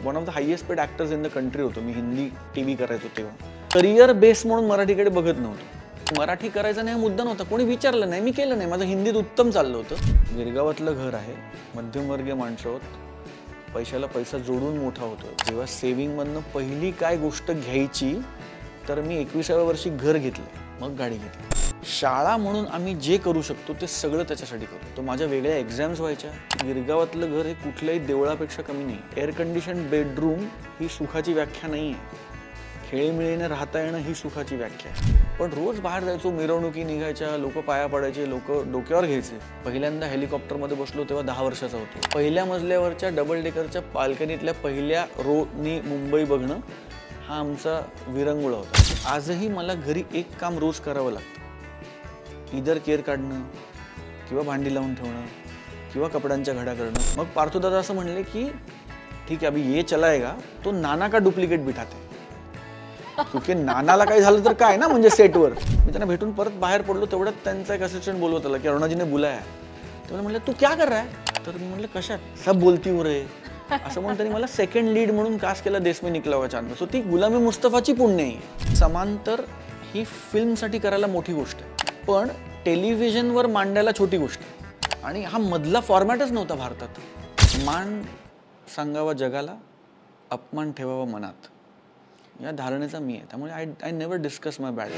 One of the highest paid actors in the country होतो मी. Hindi TV करायचो तेव्हा. Career base म्हणून मराठीकडे बघत नव्हतो. मराठी करायचा नाही मुद्दा नव्हता, कोणी विचारलं नाही, मी केलं नाही, माझं हिंदीत उत्तम चाललं होतं. गिरगावातलं घर आहे, मध्यमवर्गीय माणसं आहोत, पैशाला पैसा जोडून मोठा होतो. जेव्हा सेव्हिंगमधनं पहिली काय गोष्ट घ्यायची तर मी 21व्या वर्षी घर घेतलं, मग गाडी घेतली. शाळा म्हणून आम्ही जे करू शकतो ते सगळं त्याच्यासाठी करतो. तो माझ्या वेगळ्या एक्झाम्स व्हायच्या. गिरगावातलं घर हे कुठल्याही देवळापेक्षा कमी नाही. एअर कंडिशन बेडरूम ही सुखाची व्याख्या नाही आहे. खेळीमेळीने राहता येणं ही सुखाची व्याख्या आहे. पण रोज बाहेर जायचो, मिरवणुकी निघायच्या, लोक पाया पडायचे, लोक डोक्यावर घ्यायचे. पहिल्यांदा हेलिकॉप्टरमध्ये बसलो तेव्हा 10 वर्षाचा होतो. पहिल्या मजल्यावरच्या डबल डेकरच्या बाल्कनीतल्या पहिल्या रोनी मुंबई बघणं हा आमचा विरंगुळा होता. आजही मला घरी एक काम रोज करावं लागतं. इधर केर काढणं किंवा भांडी लावून ठेवणं किंवा कपड्यांच्या घड्या करणं. मग पार्थोदादा असं म्हणले की ठीक आहे, अभी ये चलाएगा तो नाना का डुप्लिकेट बिठाते. क्योंकि नानाला काही झालं तर काय ना, म्हणजे सेटवर. मी त्यांना भेटून परत बाहेर पडलो, तेवढ्यात त्यांचा एक असिस्टंट बोलवत आला की अरुणाजीने बुलाया. तर म्हणलं तू क्या कर रहा है? तर मी म्हटलं कशात? सब बोलती हो रे असं म्हणून त्यांनी मला सेकंड लीड म्हणून कास्ट केला देश में निकला हुआ चांद. सो ती गुलामी मुस्तफाची पुण्य आहे. समांतर ही फिल्मसाठी करायला मोठी गोष्ट आहे, पण टेलिव्हिजनवर मांडायला छोटी गोष्ट आहे. आणि हा मधला फॉर्मॅटच नव्हता भारतात. मान सांगावा जगाला, अपमान ठेवावा मनात, या धारणेचा मी आहे. त्यामुळे I never discuss my bad.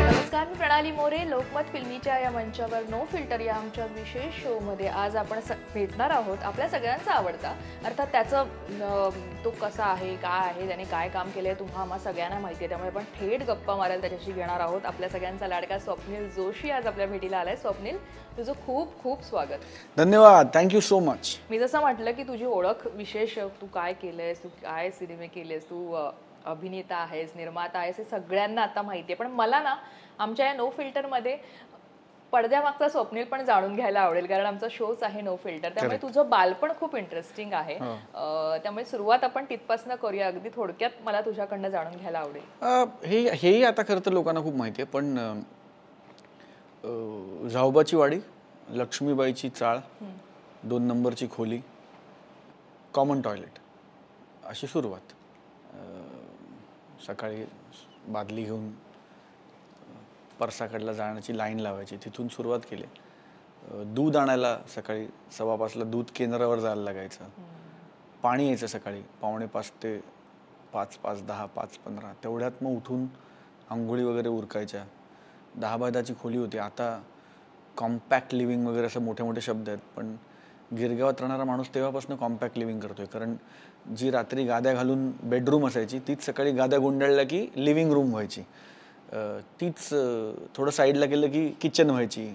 नमस्कार, मी प्रणाली मोरे. लोकमत फिल्मीच्या या मंचावर नो फिल्टर या आमच्या विशेष शोमध्ये आज आपण भेटणार आहोत आपल्या सगळ्यांचा आवडता, अर्थात त्याचं तो कसा आहे, काय आहे, त्याने काय काम केलं आहे तुम्हा आम्हा सगळ्यांना माहिती आहे. त्यामुळे आपण थेट गप्पा मारायला त्याच्याशी घेणार आहोत. आपल्या सगळ्यांचा लाडका स्वप्नील जोशी आज आपल्या भेटीला आलाय. स्वप्नील, तुझं खूप खूप स्वागत. धन्यवाद, थँक्यू सो मच. मी जसं म्हटलं की तुझी ओळख विशेष, तू काय केलंयस, तू काय सिनेमे केलेस, तू अभिनेता आहेस, निर्माता आहेस, हे सगळ्यांना आता माहिती आहे. पण मला ना आमच्या या नो फिल्टरमध्ये पडद्यामागचा स्वप्नील पण जाणून घ्यायला आवडेल, कारण आमचा शोच आहे नो फिल्टर. त्यामुळे तुझं बालपण खूप इंटरेस्टिंग आहे. त्यामुळे सुरुवात आपण तिथपासून करूया. अगदी थोडक्यात मला तुझ्याकडनं जाणून घ्यायला आवडेल. हेही आता खरं तर लोकांना खूप माहिती आहे, पण झावबाची वाडी, लक्ष्मीबाईची चाळ, 2 नंबरची खोली, कॉमन टॉयलेट, अशी सुरुवात. सकाळी बादली घेऊन परसाकडला जाण्याची लाईन लावायची, तिथून सुरुवात केली. दूध आणायला सकाळी 5:15ला दूध केंद्रावर जायला लागायचं. पाणी यायचं सकाळी 4:45 ते 5, 5:10, 5:15, तेवढ्यात मग उठून आंघोळी वगैरे उरकायच्या. 10 बाय 10ची खोली होती. आता कॉम्पॅक्ट लिव्हिंग वगैरे असं मोठे मोठे शब्द आहेत, पण गिरगावात राहणारा माणूस तेव्हापासून कॉम्पॅक्ट लिव्हिंग करतोय. कारण जी रात्री गाद्या घालून बेडरूम असायची, तीच सकाळी गाद्या गुंडाळल्या की लिव्हिंग रूम व्हायची. तीच थोडं साईडला गेलं की किचन व्हायची.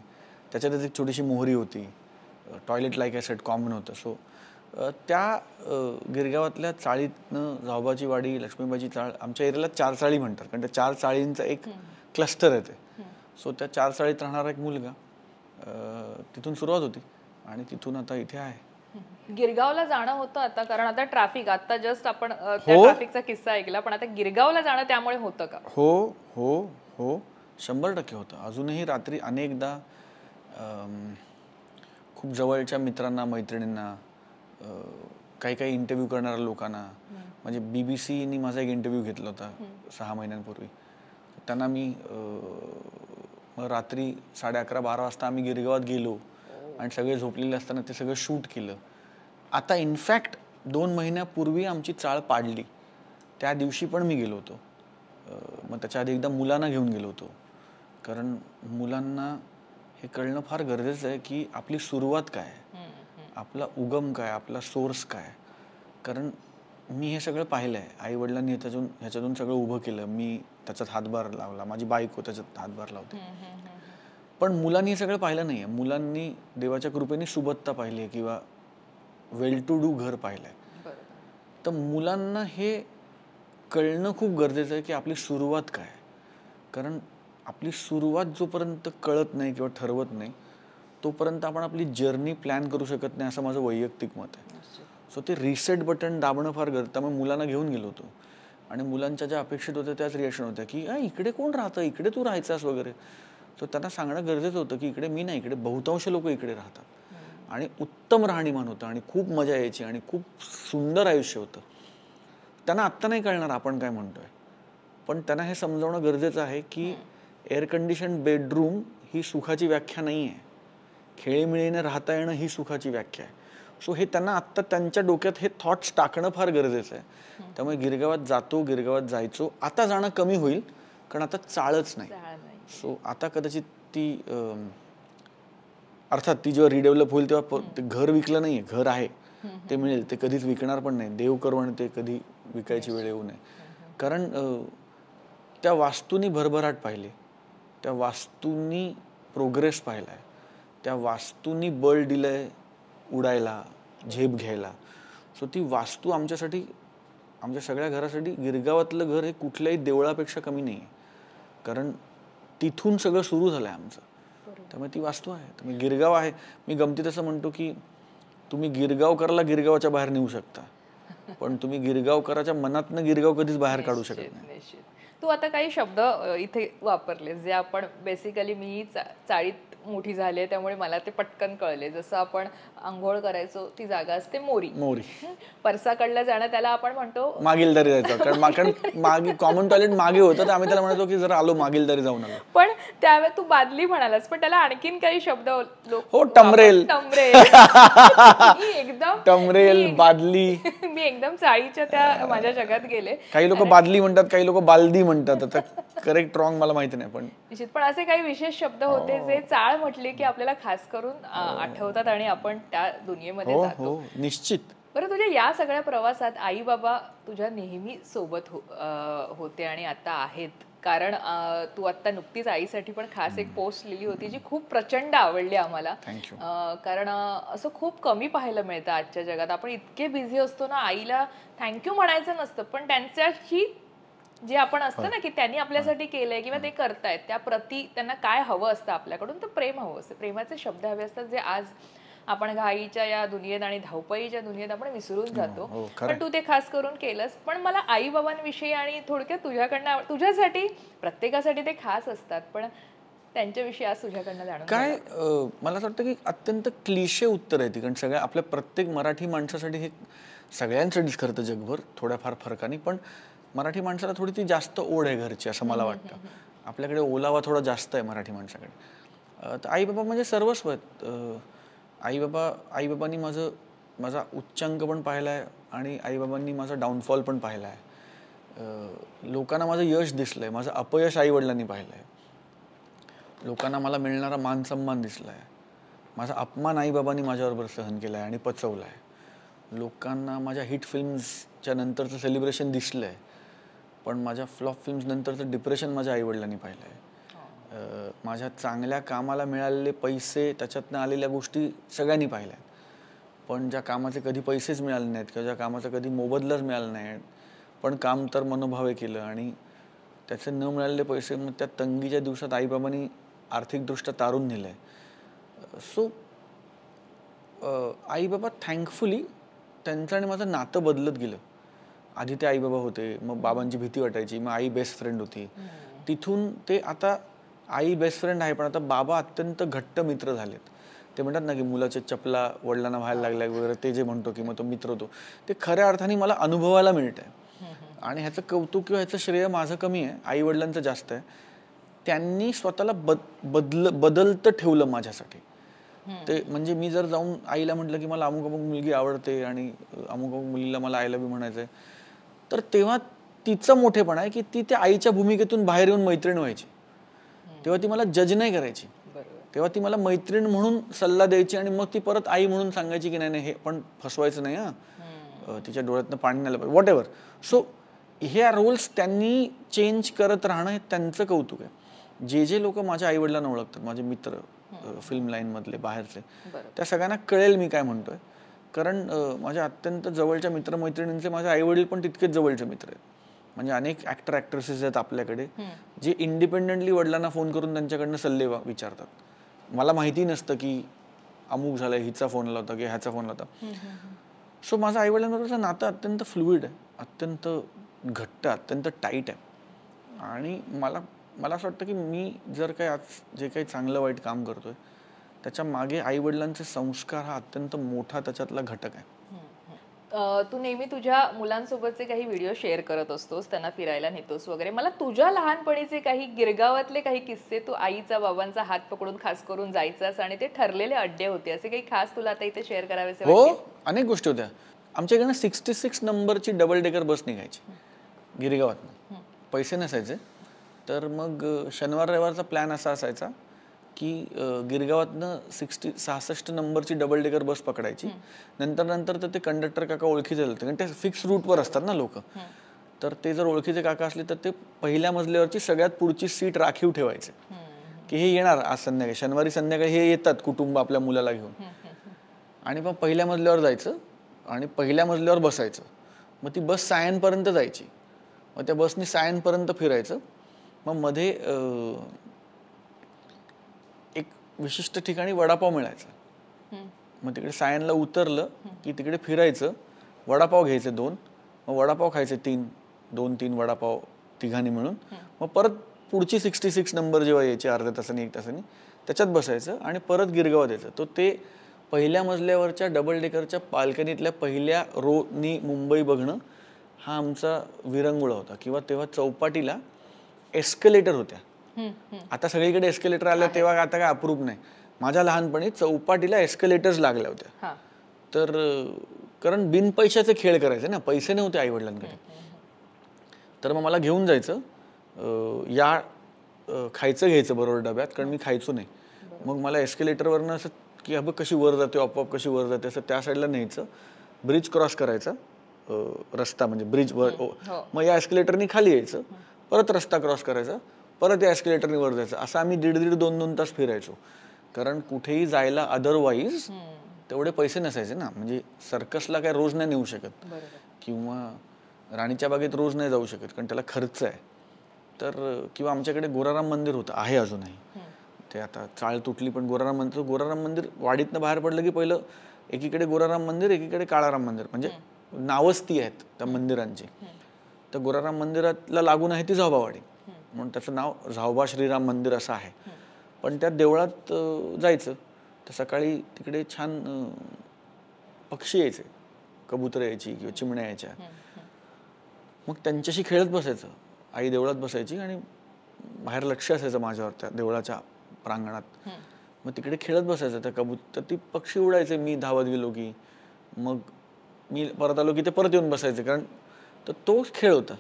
त्याच्यातच एक छोटीशी मोहरी होती. Toilet like I said common होतं. सो त्या गिरगावातल्या चाळीतनं झावबाची वाडी, लक्ष्मीबाईची चाळ, आमच्या एरियाला 4 चाळी म्हणतात, कारण त्या 4 चाळींचा एक क्लस्टर आहे ते. सो त्या 4 चाळीत राहणारा एक मुलगा, तिथून सुरुवात होती आणि तिथून आता इथे आहे. गिरगावला जाणं होतं आता, कारण आता ट्रॅफिक, आता जस्ट आपण ट्रॅफिकचा किस्सा ऐकला, पण आता गिरगावला जाणं त्यामुळे होतं का? हो हो हो, 100% होतं. अजूनही रात्री अनेकदा खूप जवळच्या मित्रांना, मैत्रिणींना, काही इंटरव्ह्यू करणाऱ्या लोकांना, म्हणजे BBCनी माझा एक इंटरव्ह्यू घेतला होता 6 महिन्यांपूर्वी. त्यांना मी रात्री 11:30-12 वाजता आम्ही गिरगावात गेलो आणि सगळे झोपलेले असताना ते सगळं शूट केलं. आता इनफॅक्ट 2 महिन्यापूर्वी आमची चाळ पाडली, त्या दिवशी पण मी गेलो होतो. मग त्याच्या आधी एकदा मुलांना घेऊन गेलो होतो, कारण मुलांना हे कळणं फार गरजेचं आहे की आपली सुरुवात काय आहे, आपला उगम काय, आपला सोर्स काय. कारण मी हे सगळं पाहिलं आहे. आईवडिलांनी ह्याच्यातून सगळं उभं केलं, मी त्याच्यात हातभार लावला, माझी बायको त्याच्यात हातभार लावते. पण मुलांनी हे सगळं पाहिलं नाही आहे. मुलांनी देवाच्या कृपेने सुबत्ता पाहिली आहे किंवा वेल टू डू घर पाहिलं आहे. तर मुलांना हे कळणं खूप गरजेचं आहे की आपली सुरुवात काय. कारण आपली सुरुवात जोपर्यंत कळत नाही किंवा ठरवत नाही, तोपर्यंत आपण आपली जर्नी प्लॅन करू शकत नाही, असं माझं वैयक्तिक मत आहे. सो ते रिसेट बटन दाबणं फार गरजेचं. त्यामुळे मुलांना घेऊन गेलो होतो आणि मुलांच्या ज्या अपेक्षित होत्या त्याच रिॲक्शन होत्या की इकडे कोण राहतं, इकडे तू राहायचास वगैरे. तर त्यांना सांगणं गरजेचं होतं की इकडे मी नाही, इकडे बहुतांश लोक इकडे राहतात. आणि उत्तम राहणीमान होतं आणि खूप मजा यायची आणि खूप सुंदर आयुष्य होतं. त्यांना आत्ता नाही कळणार आपण काय म्हणतोय, पण त्यांना हे समजावणं गरजेचं आहे की एअर कंडिशन बेडरूम ही सुखाची व्याख्या नाही आहे. खेळीमेळीने राहता येणं ही सुखाची व्याख्या आहे. सो हे त्यांना आत्ता त्यांच्या डोक्यात हे थॉट्स टाकणं फार गरजेचं आहे. त्यामुळे गिरगावात जातो, गिरगावात जायचो. आता जाणं कमी होईल कारण आता चाळच नाही. सो आता कदाचित ती अर्थात ती जेव्हा रिडेव्हलप होईल तेव्हा ते घर विकलं नाहीये, घर आहे, ते मिळेल, ते कधीच विकणार पण नाही. देव करून ते कधी विकायची वेळ येऊ नये. कारण त्या वास्तूनी भरभराट पाहिली, त्या वास्तूंनी प्रोग्रेस पाहिलाय, त्या वास्तूंनी बळ दिलंय उडायला, झेप घ्यायला. सो ती वास्तू आमच्यासाठी, आमच्या सगळ्या घरासाठी गिरगावातलं घर हे कुठल्याही देवळापेक्षा कमी नाही आहे. कारण तिथून सगळं सुरू झालंय आमचं. त्यामुळे ती वास्तू आहे. त्यामुळे गिरगाव आहे. मी गमतीत असं म्हणतो की तुम्ही गिरगावकरला गिरगावच्या बाहेर नेऊ शकता, पण तुम्ही गिरगावकराच्या मनातनं गिरगाव कधीच बाहेर काढू शकत नाही. तू आता काही शब्द इथे वापरले जे आपण बेसिकली मी चाळीत मोठी झाली त्यामुळे मला ते पटकन कळले. जसं आपण आंघोळ करायचो ती जागा असते मोरी. परसाकडलं जाणं त्याला आपण म्हणतो मागीलदारी जायचं. कारण मागे कॉमन टॉयलेट मागे होतं तर आम्ही त्याला म्हणतो की जरा आलो मागीलदारी जाऊन आलो. पण त्यावेळेस तू बादली म्हणालास, पण त्याला आणखीन काही शब्द हो, टमरेल एकदम टमरेल, बादली. मी एकदम चाळीच्या त्या माझ्या जगात गेले. काही लोक बादली म्हणतात, काही लोक बालदी म्हणतात. आता करेक्ट रॉंग मला माहिती नाही, पण निश्चित. पण असे काही विशेष शब्द होते जे चाळ म्हटले की आपल्याला खास करून आठवतात आणि आपण त्या दुनियेमध्ये जातो. निश्चित. बरं, तुझ्या या सगळ्या प्रवासात आई बाबा तुझ्या नेहमी सोबत होते आणि आता आहेत. कारण तू आता नुकतीच आईसाठी पण खास एक पोस्ट लिहिली होती जी खूप प्रचंड आवडली आम्हाला. कारण असं खूप कमी पाहायला मिळतं आजच्या जगात. आपण इतके बिझी असतो ना, आईला थँक्यू म्हणायचं नसतं, पण त्यांच्याशी जे आपण असतं ना की त्यांनी आपल्यासाठी केलंय किंवा ते करतायत त्या प्रती त्यांना काय हवं असतं आपल्याकडून, तर प्रेम हवं असतं. प्रेमाचे शब्द हवे असतात जे आज आपण घाईच्या या दुनियेत आणि धावपळीच्या दुनियेत आपण विसरून जातो. पण तू ते खास करून केलंस. पण मला आई बाबांविषयी आणि थोडक्यात तुझ्याकडनं, तुझ्यासाठी प्रत्येकासाठी ते खास असतात, पण त्यांच्याविषयी आज तुझ्याकडनं जाणून काय मला असं वाटतं की अत्यंत क्लिशे उत्तर आहे ती. कारण सगळ्या आपल्या प्रत्येक मराठी माणसासाठी, हे सगळ्यांसाठीच खरं तर जगभर थोड्याफार फरकाने, पण मराठी माणसाला थोडी ती जास्त ओढ आहे घरची असं मला वाटतं. आपल्याकडे ओलावा थोडा जास्त आहे मराठी माणसाकडे. तर आई बाबा म्हणजे सर्वस्व आहेत. आईबाबांनी माझा उच्चांक पण पाहिला आहे आणि आईबाबांनी माझा डाऊनफॉल पण पाहिला आहे. लोकांना माझं यश दिसलं आहे, माझं अपयश आईवडिलांनी पाहिलं आहे. लोकांना मला मिळणारा मान सन्मान दिसला आहे. माझा अपमान आईबाबांनी माझ्याबरोबर सहन केला आहे आणि पचवला आहे. लोकांना माझ्या हिट फिल्म्सच्या नंतरचं सेलिब्रेशन दिसलं आहे, पण माझ्या फ्लॉप फिल्म्स नंतरचं डिप्रेशन माझ्या आईवडिलांनी पाहिलं आहे. माझ्या चांगल्या कामाला मिळालेले पैसे, त्याच्यातनं आलेल्या गोष्टी सगळ्यांनी पाहिल्या आहेत. पण ज्या कामाचे कधी पैसेच मिळाले नाहीत किंवा ज्या कामाचा कधी मोबदलाच मिळाला नाही, पण काम तर मनोभावे केलं आणि त्याचे न मिळालेले पैसे मग त्या तंगीच्या दिवसात आईबाबांनी आर्थिकदृष्ट्या तारून नेलं आहे. सो आईबाबा थँकफुली त्यांचं आणि माझं नातं बदलत गेलं. आधी ते आईबाबा होते, मग बाबांची भीती वाटायची, मग आई बेस्ट फ्रेंड होती. तिथून ते आता आई बेस्ट फ्रेंड आहे, पण आता बाबा अत्यंत घट्ट मित्र झालेत. ते म्हणतात ना की मुलाच्या चपला वडिलांना व्हायला लागल्या वगैरे, ते जे म्हणतो की मग तो मित्र होतो, ते खऱ्या अर्थाने मला अनुभवायला मिळतंय. आणि ह्याचं कौतुक किंवा ह्याचं श्रेय माझं कमी आहे, आई वडिलांचं जास्त आहे. त्यांनी स्वतःला बदलतं ठेवलं माझ्यासाठी. ते म्हणजे मी जर जाऊन आईला म्हटलं की मला अमुक अमुक मुलगी आवडते आणि अमुक अमुक मुलीला मला आय लव्ह यू म्हणायचंय, तर तेव्हा तिचं मोठेपणा आहे की ती त्या आईच्या भूमिकेतून बाहेर येऊन मैत्रीण व्हायची. तेव्हा ती मला जज नाही करायची, तेव्हा ती मला मैत्रीण म्हणून सल्ला द्यायची आणि मग ती परत आई म्हणून सांगायची की नाही नाही हे पण फसवायचं नाही, तिच्या डोळ्यातनं पाणी नाही पाहिजे, व्हॉट एव्हर. सो ह्या रोल्स त्यांनी चेंज करत राहणं हे त्यांचं कौतुक आहे. जे लोक माझ्या आईवडिलांना ओळखतात, माझे मित्र फिल्म लाईन मधले बाहेरचे, त्या सगळ्यांना कळेल मी काय म्हणतोय. कारण माझ्या अत्यंत जवळच्या मित्रमैत्रिणींचे माझे आईवडील पण तितकेच जवळचे मित्र आहेत. म्हणजे अनेक ऍक्टर ऍक्ट्रेसेस आहेत आपल्याकडे जे इंडिपेंडेंटली वडिलांना फोन करून त्यांच्याकडनं सल्ले विचारतात. मला माहिती नसतं की अमुक झालंय, हिचा फोन आला होता की ह्याचा फोन आला होता. सो माझं आईवडिलांबरोबरचं नातं अत्यंत फ्लुइड आहे, अत्यंत घट्ट, अत्यंत टाईट आहे. आणि मला असं वाटतं की मी जर काही आज जे काही चांगलं वाईट काम करतोय त्याच्या मागे आईवडिलांचे संस्कार हा अत्यंत मोठा त्याच्यातला घटक आहे. तू नेहमी तुझ्या मुलांसोबतचे काही व्हिडिओ शेअर करत असतोस, त्यांना फिरायला नेतोस वगैरे. मला तुझ्या लहानपणीचे काही गिरगावातले काही किस्से, तू आईचा बाबांचा हात पकडून खास करून जायचास आणि ते ठरलेले अड्डे होते, असे काही खास तुला आता इथे शेअर करावेसे हो, वाटतील? अनेक गोष्टी होत्या. आमच्या इकडनं 66 नंबरची डबल डेकर बस निघायची गिरगावातनं. पैसे नसायचे, तर मग शनिवार रविवारचा प्लॅन असा असायचा की गिरगावातनं 66 नंबरची डबल डेकर बस पकडायची. नंतर तर ते कंडक्टर काका ओळखीचे होते, कारण ते फिक्स रूटवर असतात ना लोक. तर ते जर ओळखीचे काका असले तर ते पहिल्या मजल्यावरची सगळ्यात पुढची सीट राखीव ठेवायचे, की हे येणार आज संध्याकाळी, शनिवारी संध्याकाळी हे येतात कुटुंब आपल्या मुलाला घेऊन. आणि मग पहिल्या मजल्यावर जायचं आणि पहिल्या मजल्यावर बसायचं. मग ती बस सायनपर्यंत जायची. मग त्या बसनी सायनपर्यंत फिरायचं. मग मध्ये एक विशिष्ट ठिकाणी वडापाव मिळायचा. मग तिकडे सायनला उतरलं की तिकडे फिरायचं, वडापाव घ्यायचे 2, मग वडापाव खायचे 2-3 वडापाव तिघांनी मिळून. मग परत पुढची 66 नंबर जेव्हा यायची अर्ध्या तासानी 1 तासानी, त्याच्यात बसायचं आणि परत गिरगावात यायचं. तो ते पहिल्या मजल्यावरच्या डबल डेकरच्या बाल्कनीतल्या पहिल्या रोनी मुंबई बघणं हा आमचा विरंगुळा होता. किंवा तेव्हा चौपाटीला एस्केलेटर होत्या. आता सगळीकडे एस्केलेटर आल्या, तेव्हा आता काय अप्रूप नाही. माझ्या लहानपणी चौपाटीला एस्केलेटर्स लागल्या होत्या. तर कारण बिनपैशाचे खेळ करायचे ना, पैसे नव्हते आईवडिलांकडे. तर मग मला घेऊन जायचं, खायचं घ्यायचं बरोबर डब्यात, कारण मी खायचो नाही. मग मला एस्केलेटरवरनं असं की अब कशी वर जाते, आपोआप कशी वर जाते, असं त्या साईडला न्यायचं. ब्रिज क्रॉस करायचा, रस्ता म्हणजे ब्रिजवर. मग या एस्केलेटरनी खाली यायचं, परत रस्ता क्रॉस करायचा, परत या एस्केलेटरनी वर जायचं. असं आम्ही 1.5-2 तास फिरायचो. कारण कुठेही जायला अदरवाईज तेवढे पैसे नसायचे ना. म्हणजे सर्कसला काय रोज नाही नेऊ शकत, किंवा राणीच्या बागेत रोज नाही जाऊ शकत, कारण त्याला खर्च आहे. तर किंवा आमच्याकडे गोराराम मंदिर होतं, आहे अजूनही. ते आता चाळ तुटली, पण गोराराम मंदिर वाडीतनं बाहेर पडलं की पहिलं एकीकडे गोराराम मंदिर, एकीकडे काळाराम मंदिर, म्हणजे नावच ती आहेत त्या मंदिरांची. तर गोराराम मंदिराला लागून आहे ती झावबावाडी, म्हणून त्याचं नाव झावबा श्रीराम मंदिर असं आहे. पण त्या देवळात जायचं तर सकाळी तिकडे छान पक्षी यायचे, कबूतर यायची किंवा चिमण्या यायच्या. मग त्यांच्याशी खेळत बसायचं. आई देवळात बसायची आणि बाहेर लक्ष असायचं माझ्यावर त्या देवळाच्या प्रांगणात. मग तिकडे खेळत बसायचं त्या कबूतर, ती पक्षी उडायचे, मी धावत गेलो की. मग मी परत आलो की ते परत येऊन बसायचे, कारण तर तोच खेळ होता.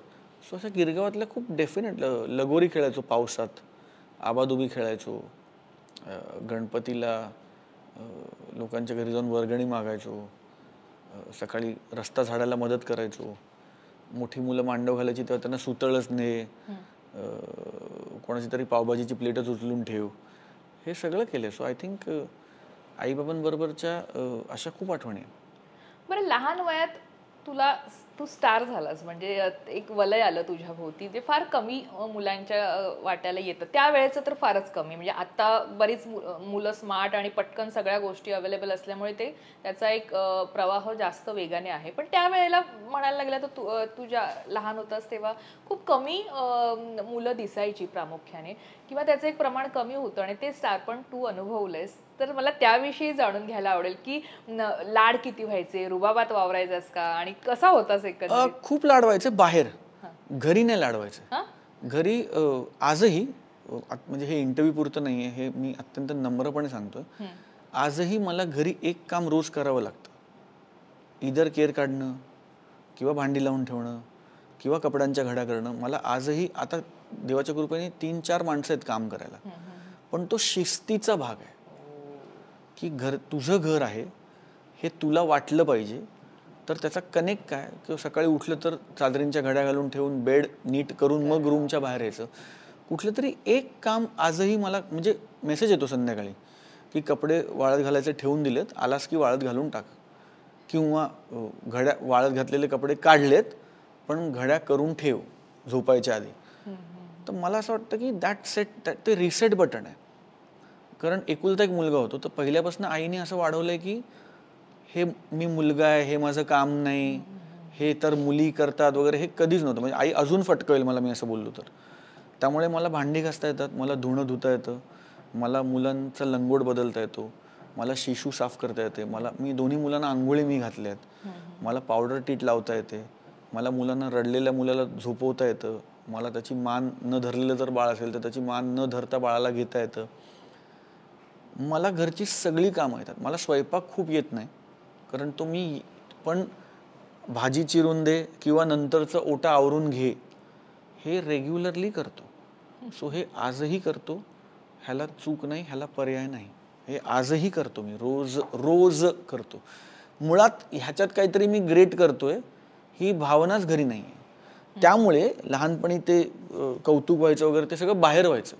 सो अशा गिरगावातल्या खूप डेफिनेट लगोरी खेळायचो, पावसात आबाधुबी खेळायचो, गणपतीला लोकांच्या घरी जाऊन वर्गणी मागायचो, सकाळी रस्ता झाडायला मदत करायचो. मोठी मुलं मांडव घालायची तेव्हा त्यांना सुतळच ने, कोणाची तरी पावभाजीची प्लेटच उचलून ठेव, हे सगळं केलं. सो आय थिंक आईबाबांबरोबरच्या अशा खूप आठवणी. बरं, लहान वयात तू स्टार झालास, म्हणजे एक वलय आलं तुझ्या भोवती, जे फार कमी मुलांच्या वाट्याला येतं. त्यावेळेचं तर फारच कमी. म्हणजे आता बरीच मुलं स्मार्ट आणि पटकन सगळ्या गोष्टी अवेलेबल असल्यामुळे त्याचा एक प्रवाह जास्त वेगाने आहे. पण त्यावेळेला म्हणायला लागलं तर तू लहान होतास तेव्हा खूप कमी मुलं दिसायची प्रामुख्याने, किंवा त्याचं एक प्रमाण कमी होतं, आणि ते स्टार पण तू अनुभवलंयस. तर मला त्याविषयी जाणून घ्यायला आवडेल की लाड किती व्हायचे, रुबाबात वावरायचास का, आणि कसा होतास एकंदरीत? खूप लाड व्हायचे बाहेर, घरी नाही लाड व्हायचे. घरी आजही, म्हणजे हे इंटरव्ह्यू पुरतं नाहीये, हे मी अत्यंत नम्रपणे सांगतोय, आजही मला घरी एक काम रोज करावं लागतं. इधर केर काढणं, किंवा भांडी लावून ठेवणं, किंवा कपड्यांच्या घड्या करणं. मला आजही, आता देवाच्या कृपेने 3-4 माणसं आहेत काम करायला, पण तो शिस्तीचा भाग आहे की तुझं घर आहे हे तुला वाटलं पाहिजे. तर त्याचा कनेक्ट काय, किंवा सकाळी उठलं तर चादरींच्या घड्या घालून ठेवून बेड नीट करून मग रूमच्या बाहेर यायचं. कुठलं तरी एक काम आजही मला, म्हणजे मेसेज येतो संध्याकाळी की कपडे वाळत घालायचे ठेवून दिलेत, आलास की वाळत घालून टाक, किंवा वाळत घातलेले कपडे काढलेत पण घड्या करून ठेव झोपायच्या आधी. तर मला असं वाटतं की ते रिसेट बटन आहे. कारण एकुलता एक मुलगा होतो, तर पहिल्यापासून आईने असं वाढवलंय की हे मी मुलगा आहे, हे माझं काम नाही, हे तर मुली करतात वगैरे, हे कधीच नव्हतं. म्हणजे आई अजून फटकवेल मला मी असं बोललो तर. त्यामुळे मला भांडी घासता येतात, मला धुणं धुता येतं, मला मुलांचा लंगोट बदलता येतो, मला शिशू साफ करता येते, मी दोन्ही मुलांना आंघोळी मी घातल्या आहेत, मला पावडर टीट लावता येते, मला मुलांना रडलेल्या मुलाला झोपवता येतं, मला त्याची मान न धरलेलं जर बाळ असेल तर त्याची मान न धरता बाळाला घेता येतं, मला घरची सगळी कामं येतात. मला स्वयंपाक खूप येत नाही कारण तो मी पण भाजी चिरून दे किंवा नंतरचं ओटा आवरून घे हे रेग्युलरली करतो. सो हे आजही करतो, ह्याला चूक नाही, ह्याला पर्याय नाही. हे आजही करतो मी, रोज रोज करतो. मुळात ह्याच्यात काहीतरी मी ग्रेट करतोय ही भावनाच घरी नाही आहे. त्यामुळे लहानपणी ते कौतुक व्हायचं वगैरे ते सगळं बाहेर व्हायचं.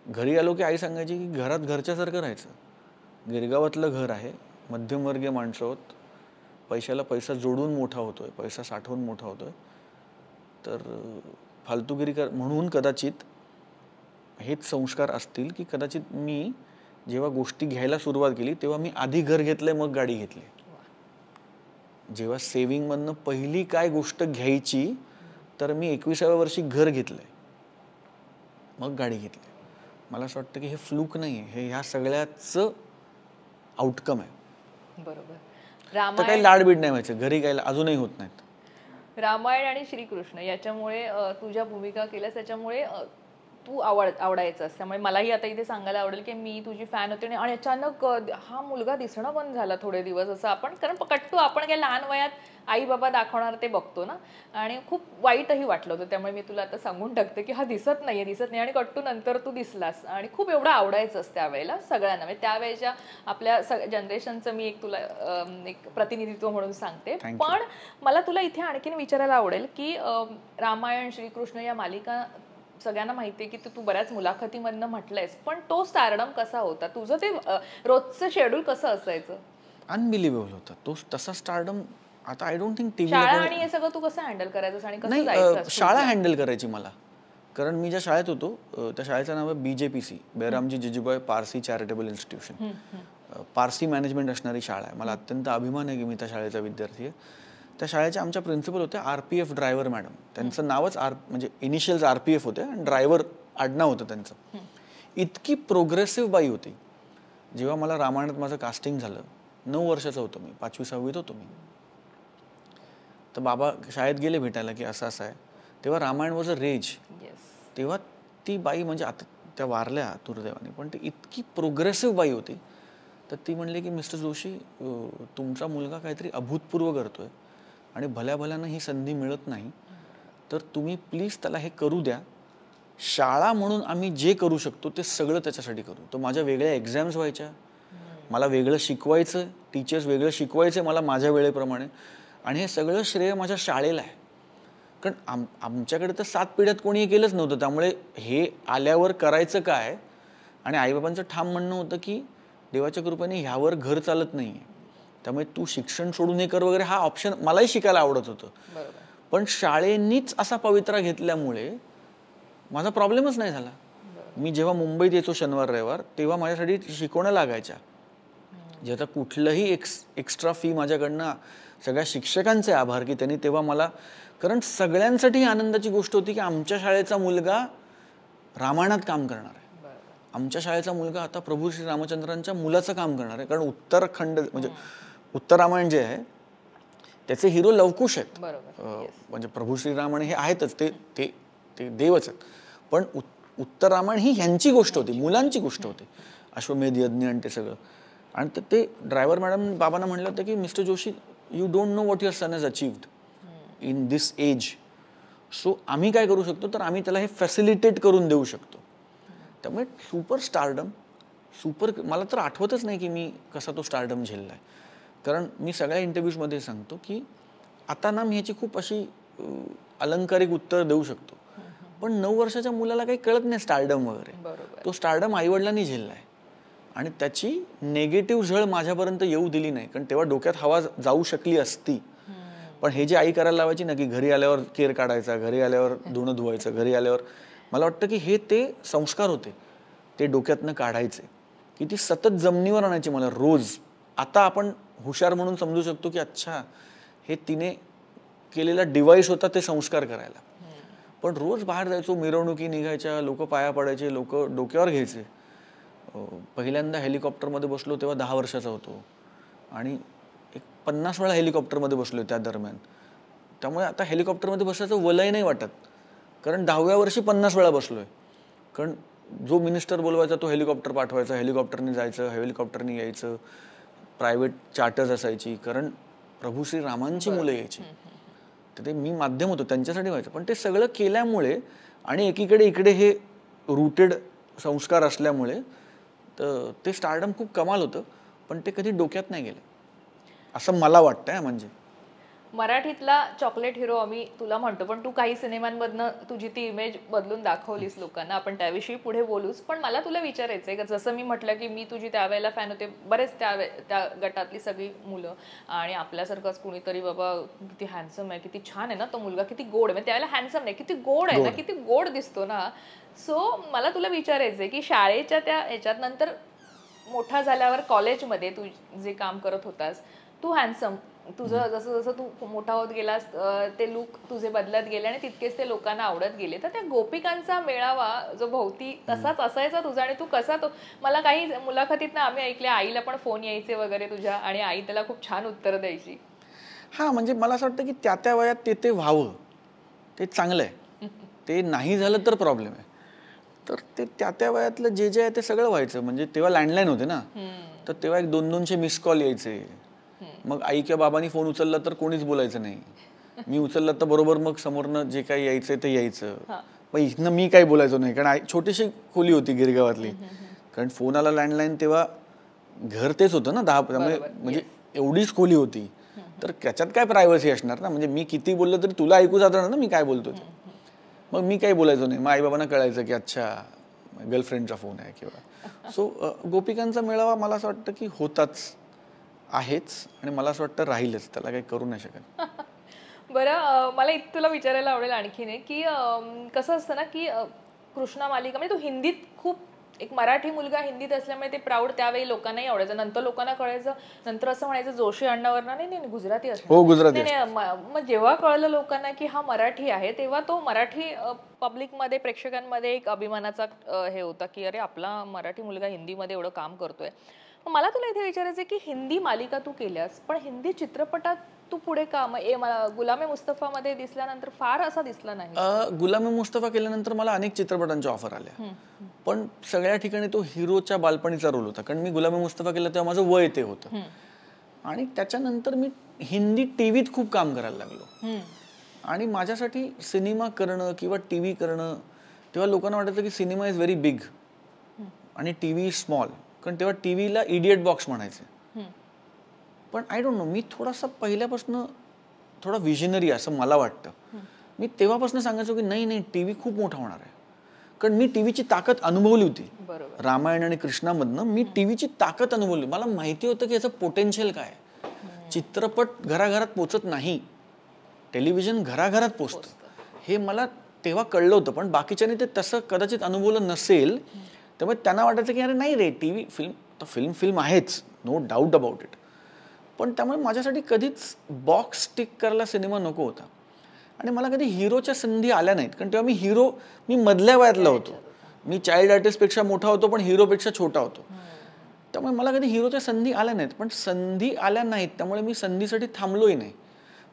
घरी आलो की आई सांगायची की घरात घरच्यासारखं राहायचं. गिरगावातलं घर आहे, मध्यमवर्गीय माणसं आहोत, पैशाला पैसा जोडून मोठा होतोय, पैसा साठवून मोठा होतोय, तर फालतूगिरी म्हणून कदाचित हेच संस्कार असतील की कदाचित मी जेव्हा गोष्टी घ्यायला सुरुवात केली तेव्हा मी आधी घर घेतलंय मग गाडी घेतली. जेव्हा सेव्हिंगमधनं पहिली काय गोष्ट घ्यायची तर मी 21व्या वर्षी घर घेतलंय मग गाडी घेतली. मला असं वाटतं की हे फ्लूक नाही आहे, हे ह्या सगळ्याचं आउटकम आहे. बरोबर. तर काही लाडबीड नाही व्हायचं, घरी काय अजूनही होत नाहीत. रामायण आणि श्रीकृष्ण याच्यामुळे तुझ्या भूमिका केल्यास त्याच्यामुळे तू आवडायचंस. त्यामुळे मलाही आता इथे सांगायला आवडेल की मी तुझी फॅन होते आणि अचानक हा मुलगा दिसणं बंद झाला थोडे दिवस असं आपण, कारण कट्टू आपण काय लहान वयात आई बाबा दाखवणार ते बघतो ना, आणि खूप वाईटही वाटलं होतं. त्यामुळे मी तुला आता सांगून टाकते की हा दिसत नाही आणि कट्टू नंतर तू दिसलास आणि खूप एवढं आवडायचंस त्यावेळेला सगळ्यांना. म्हणजे त्यावेळेच्या आपल्या जनरेशनचं मी एक तुला एक प्रतिनिधित्व म्हणून सांगते. पण मला तुला इथे आणखीन विचारायला आवडेल की रामायण श्रीकृष्ण या मालिका सगळ्यांना माहितीये की तू बऱ्याच मुलाखतीमधनं म्हटलंयस, पण तो स्टारडम कसा होता तुझं, ते रोजचं शेड्यूल कसं असायचं? अनबिलिव्हेबल होता तो तसा स्टारडम. आता आय डोंट थिंक टीव्ही शाळा आणि हे सगळं तू कसं हँडल करायचंस आणि कसं जायचं? शाळा हँडल करायची मला, कारण मी ज्या शाळेत होतो त्या शाळेचं नाव आहे BJPC, Beramji Jijubhai Parsi charitable institution. Parsi management असणारी शाळा आहे. मला अत्यंत अभिमान आहे की मी त्या शाळेचा विद्यार्थी आहे. त्या शाळेच्या आमच्या प्रिन्सिपल होत्या RPF ड्रायव्हर मॅडम. त्यांचं नावच म्हणजे इनिशियल्स RPF होते आणि ड्रायव्हर आडनाव होतं त्यांचं. इतकी प्रोग्रेसिव्ह बाई होती. जेव्हा मला रामायणात माझं कास्टिंग झालं, 9 वर्षाचा होतो मी, 5वी-6वीत होतो मी, तर बाबा शाळेत गेले भेटायला की असं असं आहे. तेव्हा रामायण वॉज अ रेज. तेव्हा ती बाई, म्हणजे आता त्या वारल्या दुर्दैवाने, पण ती इतकी प्रोग्रेसिव्ह बाई होती. तर ती म्हणली की मिस्टर जोशी, तुमचा मुलगा काहीतरी अभूतपूर्व करतोय आणि भल्या भल्यानं ही संधी मिळत नाही, तर तुम्ही प्लीज त्याला हे करू द्या. शाळा म्हणून आम्ही जे करू शकतो ते सगळं त्याच्यासाठी करू. तर माझ्या वेगळ्या एक्झाम्स व्हायच्या, मला वेगळं शिकवायचं, टीचर्स वेगळं शिकवायचे मला माझ्या वेळेप्रमाणे, आणि हे सगळं श्रेय माझ्या शाळेला आहे. कारण आमच्याकडे तर 7 पिढ्यात कोणी केलंच नव्हतं. त्यामुळे हे आल्यावर करायचं काय, आणि आईबाबांचं ठाम म्हणणं होतं की देवाच्या कृपेने ह्यावर घर चालत नाही आहे, त्यामुळे तू शिक्षण सोडून हे कर वगैरे, हा ऑप्शन मलाही शिकायला आवडत होतं. पण शाळेनीच असा पवित्रा घेतल्यामुळे माझा प्रॉब्लेमच नाही झाला. मी जेव्हा मुंबईत यायचो शनिवार रविवार, तेव्हा माझ्यासाठी शिकवण्या लागायच्या. जेव्हा कुठलंही एक्स्ट्रा फी माझ्याकडनं, सगळ्या शिक्षकांचे आभार की त्यांनी तेव्हा मला, कारण सगळ्यांसाठी आनंदाची गोष्ट होती की आमच्या शाळेचा मुलगा रामायणात काम करणार आहे, आमच्या शाळेचा मुलगा आता प्रभू श्री रामचंद्रांच्या मुलाचं काम करणार आहे. कारण उत्तरखंड म्हणजे उत्तर रामायण जे आहे त्याचे हिरो लवकुश आहेत. म्हणजे प्रभू श्रीरामन हे आहेतच, ते ते ते देवच आहेत, पण उत्तर रामायण ही ह्यांची गोष्ट होती, मुलांची गोष्ट होती, अश्वमेध यज्ञ आणि ते सगळं. आणि ते ड्रायव्हर मॅडम बाबांना म्हणलं होतं की mister Joshi, you don't know what your son has achieved in this age, so आम्ही काय करू शकतो, तर आम्ही त्याला हे फॅसिलिटेट करून देऊ शकतो. त्यामुळे सुपर स्टारडम, मला तर आठवतच नाही की मी कसा तो स्टारडम झेलला आहे. कारण मी सगळ्या इंटरव्ह्यूजमध्ये सांगतो की आता ना मी ह्याची खूप अशी अलंकारिक उत्तर देऊ शकतो, पण 9 वर्षाच्या मुलाला काही कळत नाही स्टारडम वगैरे. तो स्टारडम आईवडिलांनी झेलला आहे आणि त्याची नेगेटिव्ह झळ माझ्यापर्यंत येऊ दिली नाही, कारण तेव्हा डोक्यात हवा जाऊ शकली असती. पण हे जे आई करायला लावायची ना की घरी आल्यावर केर काढायचा, घरी आल्यावर धुणं धुवायचं, घरी आल्यावर, मला वाटतं की हे ते संस्कार होते, ते डोक्यातनं काढायचे, की ती सतत जमिनीवर आणायची मला रोज. आता आपण हुशार म्हणून समजू शकतो की अच्छा हे तिने केलेला डिव्हाइस होता ते संस्कार करायला. पण रोज बाहेर जायचो, मिरवणुकी निघायच्या, लोक पाया पडायचे, लोक डोक्यावर घ्यायचे, पहिल्यांदा हेलिकॉप्टरमध्ये बसलो तेव्हा 10 वर्षाचा होतो आणि एक 50 वेळा हेलिकॉप्टरमध्ये बसलो त्या दरम्यान. त्यामुळे आता हेलिकॉप्टरमध्ये बसायचं वलय नाही वाटत, कारण 10व्या वर्षी 50 वेळा बसलोय. कारण जो मिनिस्टर बोलवायचा तो हेलिकॉप्टर पाठवायचा, हेलिकॉप्टरने जायचं, हेलिकॉप्टरने यायचं, प्रायव्हेट चार्टर्स असायची, कारण प्रभू श्री रामांची मुलं यायची. तर ते मी माध्यम होतो त्यांच्यासाठी व्हायचं. पण ते सगळं केल्यामुळे आणि एकीकडे इकडे हे रूटेड संस्कार असल्यामुळे तर ते स्टारडम खूप कमाल होतं, पण ते कधी डोक्यात नाही गेलं असं मला वाटतंय. म्हणजे मराठीतला चॉकलेट हिरो आम्ही तुला म्हणतो, पण तू काही सिनेमांमधनं तुझी ती इमेज बदलून दाखवलीस लोकांना. आपण त्याविषयी पुढे बोलूच. पण मला तुला विचारायचंय की जसं मी म्हटलं की मी तुझी त्यावेळेला फॅन होते, बरेच त्या गटातली सगळी मुलं, आणि आपल्यासारखंच कुणीतरी बाबा किती हँडसम आहे, किती छान आहे ना तो मुलगा, किती गोड आहे. म्हणजे त्यावेळेला हँडसम नाही, किती गोड आहे ना, किती गोड दिसतो ना. सो मला तुला विचारायचंय की शाळेच्या त्या याच्यात नंतर मोठा झाल्यावर कॉलेजमध्ये तू जे काम करत होतास, तू हँडसम, तुझं जसं जसं तू मोठा होत गेलास ते लुक तुझे बदलत गेले आणि तितकेच ते लोकांना आवडत गेले. तर त्या गोपिकांचा मेळावा जो भोवती तसाच असायचा तुझा, आणि तू कसा तो, मला काही मुलाखतीतनं आम्ही ऐकले आईला पण फोन यायचे वगैरे तुझ्या, आणि आई त्याला खूप छान उत्तर द्यायची. हां, म्हणजे मला असं वाटतं की त्या वयात ते व्हावं ते चांगलं आहे. ते नाही झालं तर प्रॉब्लेम आहे. तर ते त्या वयातलं जे आहे ते सगळं व्हायचं. म्हणजे तेव्हा लँडलाईन होते ना, तर तेव्हा एक 200-200 मिस कॉल यायचे. मग आई किंवा बाबांनी फोन उचलला तर कोणीच बोलायचं नाही. मी उचलला तर बरोबर मग समोरनं जे काही यायचंय ते यायचं. मग इथनं मी काही बोलायचो नाही, कारण छोटीशी खोली होती गिरगावातली. कारण फोन आला लँडलाईन तेव्हा घर तेच होतं ना 10, त्यामुळे म्हणजे एवढीच खोली होती. तर त्याच्यात काय प्रायव्हसी असणार ना. म्हणजे मी किती बोललो तरी तुला ऐकू जाणार ना मी काय बोलतो ते. मग मी काही बोलायचो नाही. मग आई बाबांना कळायचं की अच्छा गर्लफ्रेंडचा फोन आहे किंवा. सो गोपिकांचा मेळावा मला असं वाटतं की होताच आहेच, आणि मला असं वाटतं राहीलच. त्याला काही करू नाही शकत. बरं, मला तुला विचारायला आवडेल आणखीन एक की कसं असतं ना की कृष्णा मालिका, म्हणजे तू हिंदीत खूप, एक मराठी मुलगा हिंदीत असल्यामुळे ते प्राऊड त्यावेळी लोकांनाही आवडायचं. नंतर लोकांना कळायचं, नंतर असं म्हणायचं जोशी अण्णावर नाही नाही गुजराती असणार. हो, गुजराती. नाही, मग जेव्हा कळलं लोकांना की हा मराठी आहे, तेव्हा तो मराठी पब्लिकमध्ये, प्रेक्षकांमध्ये एक अभिमानाचा हे होता की अरे आपला मराठी मुलगा हिंदीमध्ये एवढं काम करतोय. मला तुला इथे विचारायचं की हिंदी मालिका तू केल्यास, पण हिंदी चित्रपटात तू पुढे का, गुलाम ए मुस्तफा मध्ये दिसल्यानंतर फार असा दिसला नाही. गुलाम ए मुस्तफा केल्यानंतर मला अनेक चित्रपटांच्या ऑफर आल्या, पण सगळ्या ठिकाणी तो हिरोच्या बालपणीचा रोल होता. कारण मी गुलाम ए मुस्तफा केला तेव्हा माझं वय ते होतं, आणि त्याच्यानंतर मी हिंदी टीव्हीत खूप काम करायला लागलो. आणि माझ्यासाठी सिनेमा करणं किंवा टीव्ही करणं, तेव्हा लोकांना वाटायचं की सिनेमा इज व्हेरी बिग आणि टीव्ही इज स्मॉल. कारण तेव्हा टीव्हीला इडियट बॉक्स म्हणायचे. पण आय डोंट नो, मी थोडासा पहिल्यापासून थोडा विजनरी असं मला वाटतं. मी तेव्हापासून सांगायचो की नाही नाही, टीव्ही खूप मोठा होणार आहे. कारण मी टीव्हीची ताकद अनुभवली होती. रामायण आणि कृष्णामधनं मी टीव्हीची ताकद अनुभवली. मला माहिती होतं की याचं पोटेन्शियल काय. चित्रपट घराघरात पोचत नाही, टेलिव्हिजन घराघरात पोचतं, हे मला तेव्हा कळलं होतं. पण बाकीच्याने ते तसं कदाचित अनुभवलं नसेल, त्यामुळे त्यांना वाटायचं की अरे नाही रे, टीव्ही फिल्म तर फिल्म आहेच, नो डाऊट अबाउट इट. पण त्यामुळे माझ्यासाठी कधीच बॉक्स टिक करायला सिनेमा नको होता. आणि मला कधी हिरोच्या संधी आल्या नाहीत, कारण तेव्हा मी मधल्या वयातला होतो. मी चाइल्ड आर्टिस्टपेक्षा मोठा होतो, पण हिरोपेक्षा छोटा होतो. त्यामुळे मला कधी हिरोच्या संधी आल्या नाहीत. पण संधी आल्या नाहीत त्यामुळे मी संधीसाठी थांबलोही नाही.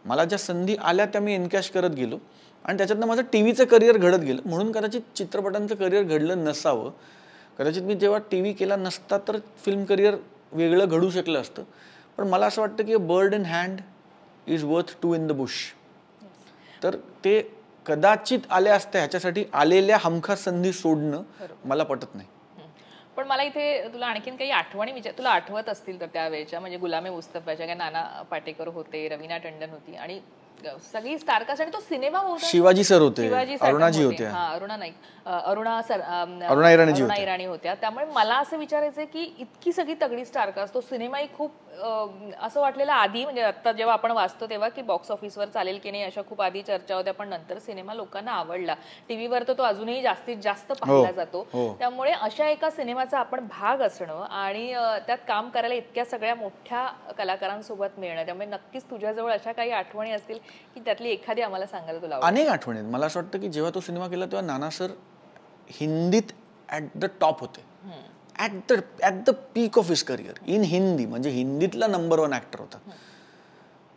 मला ज्या संधी आल्या त्या मी एनकॅश करत गेलो, आणि त्याच्यातनं माझं टीव्हीचं करिअर घडत गेलं. म्हणून कदाचित चित्रपटांचं करिअर घडलं नसावं. कदाचित मी जेव्हा टीव्ही केला नसता तर फिल्म करिअर वेगळं घडू शकलं असतं. पण मला असं वाटतं की a bird in hand is worth two in the bush. तर ते कदाचित आल्या असत्या, ह्याच्यासाठी आलेल्या हमखास संधी सोडणं मला पटत नाही. पण मला इथे तुला आणखीन काही आठवणी तुला आठवत असतील तर त्यावेळेच्या, म्हणजे गुलाम ए मुस्तफाच्या, काय नाना पाटेकर होते, रवीना टंडन होती, आणि सगळी स्टारकास्ट, आणि तो सिनेमा होता, शिवाजी सर होते, अरुणाजी होत्या, अरुणा नाईक, अरुणा इराणी होत्या. त्यामुळे मला असं विचारायचंय की इतकी सगळी तगडी स्टारकास्ट, तो सिनेमाही खूप असं वाटलेलं आधी, म्हणजे आता जेव्हा आपण वाचतो तेव्हा की बॉक्स ऑफिसवर चालेल की नाही अशा खूप आधी चर्चा होत्या, पण नंतर सिनेमा लोकांना आवडला. टीव्हीवर तर तो अजूनही जास्तीत जास्त पाहिला जातो. त्यामुळे अशा एका सिनेमाचा आपण भाग असणं आणि त्यात काम करायला इतक्या सगळ्या मोठ्या कलाकारांसोबत मिळणं, त्यामुळे नक्कीच तुझ्याजवळ अशा काही आठवणी असतील की त्यातली एखादी आम्हाला सांगायला तुला आवडेल. अनेक आठवणी आहेत. मला असं वाटतं की जेव्हा तो सिनेमा केला तेव्हा नाना सर हिंदीत ॲट द टॉप होते, at the peak of his career in Hindi, म्हणजे हिंदीतला नंबर 1 ॲक्टर होता.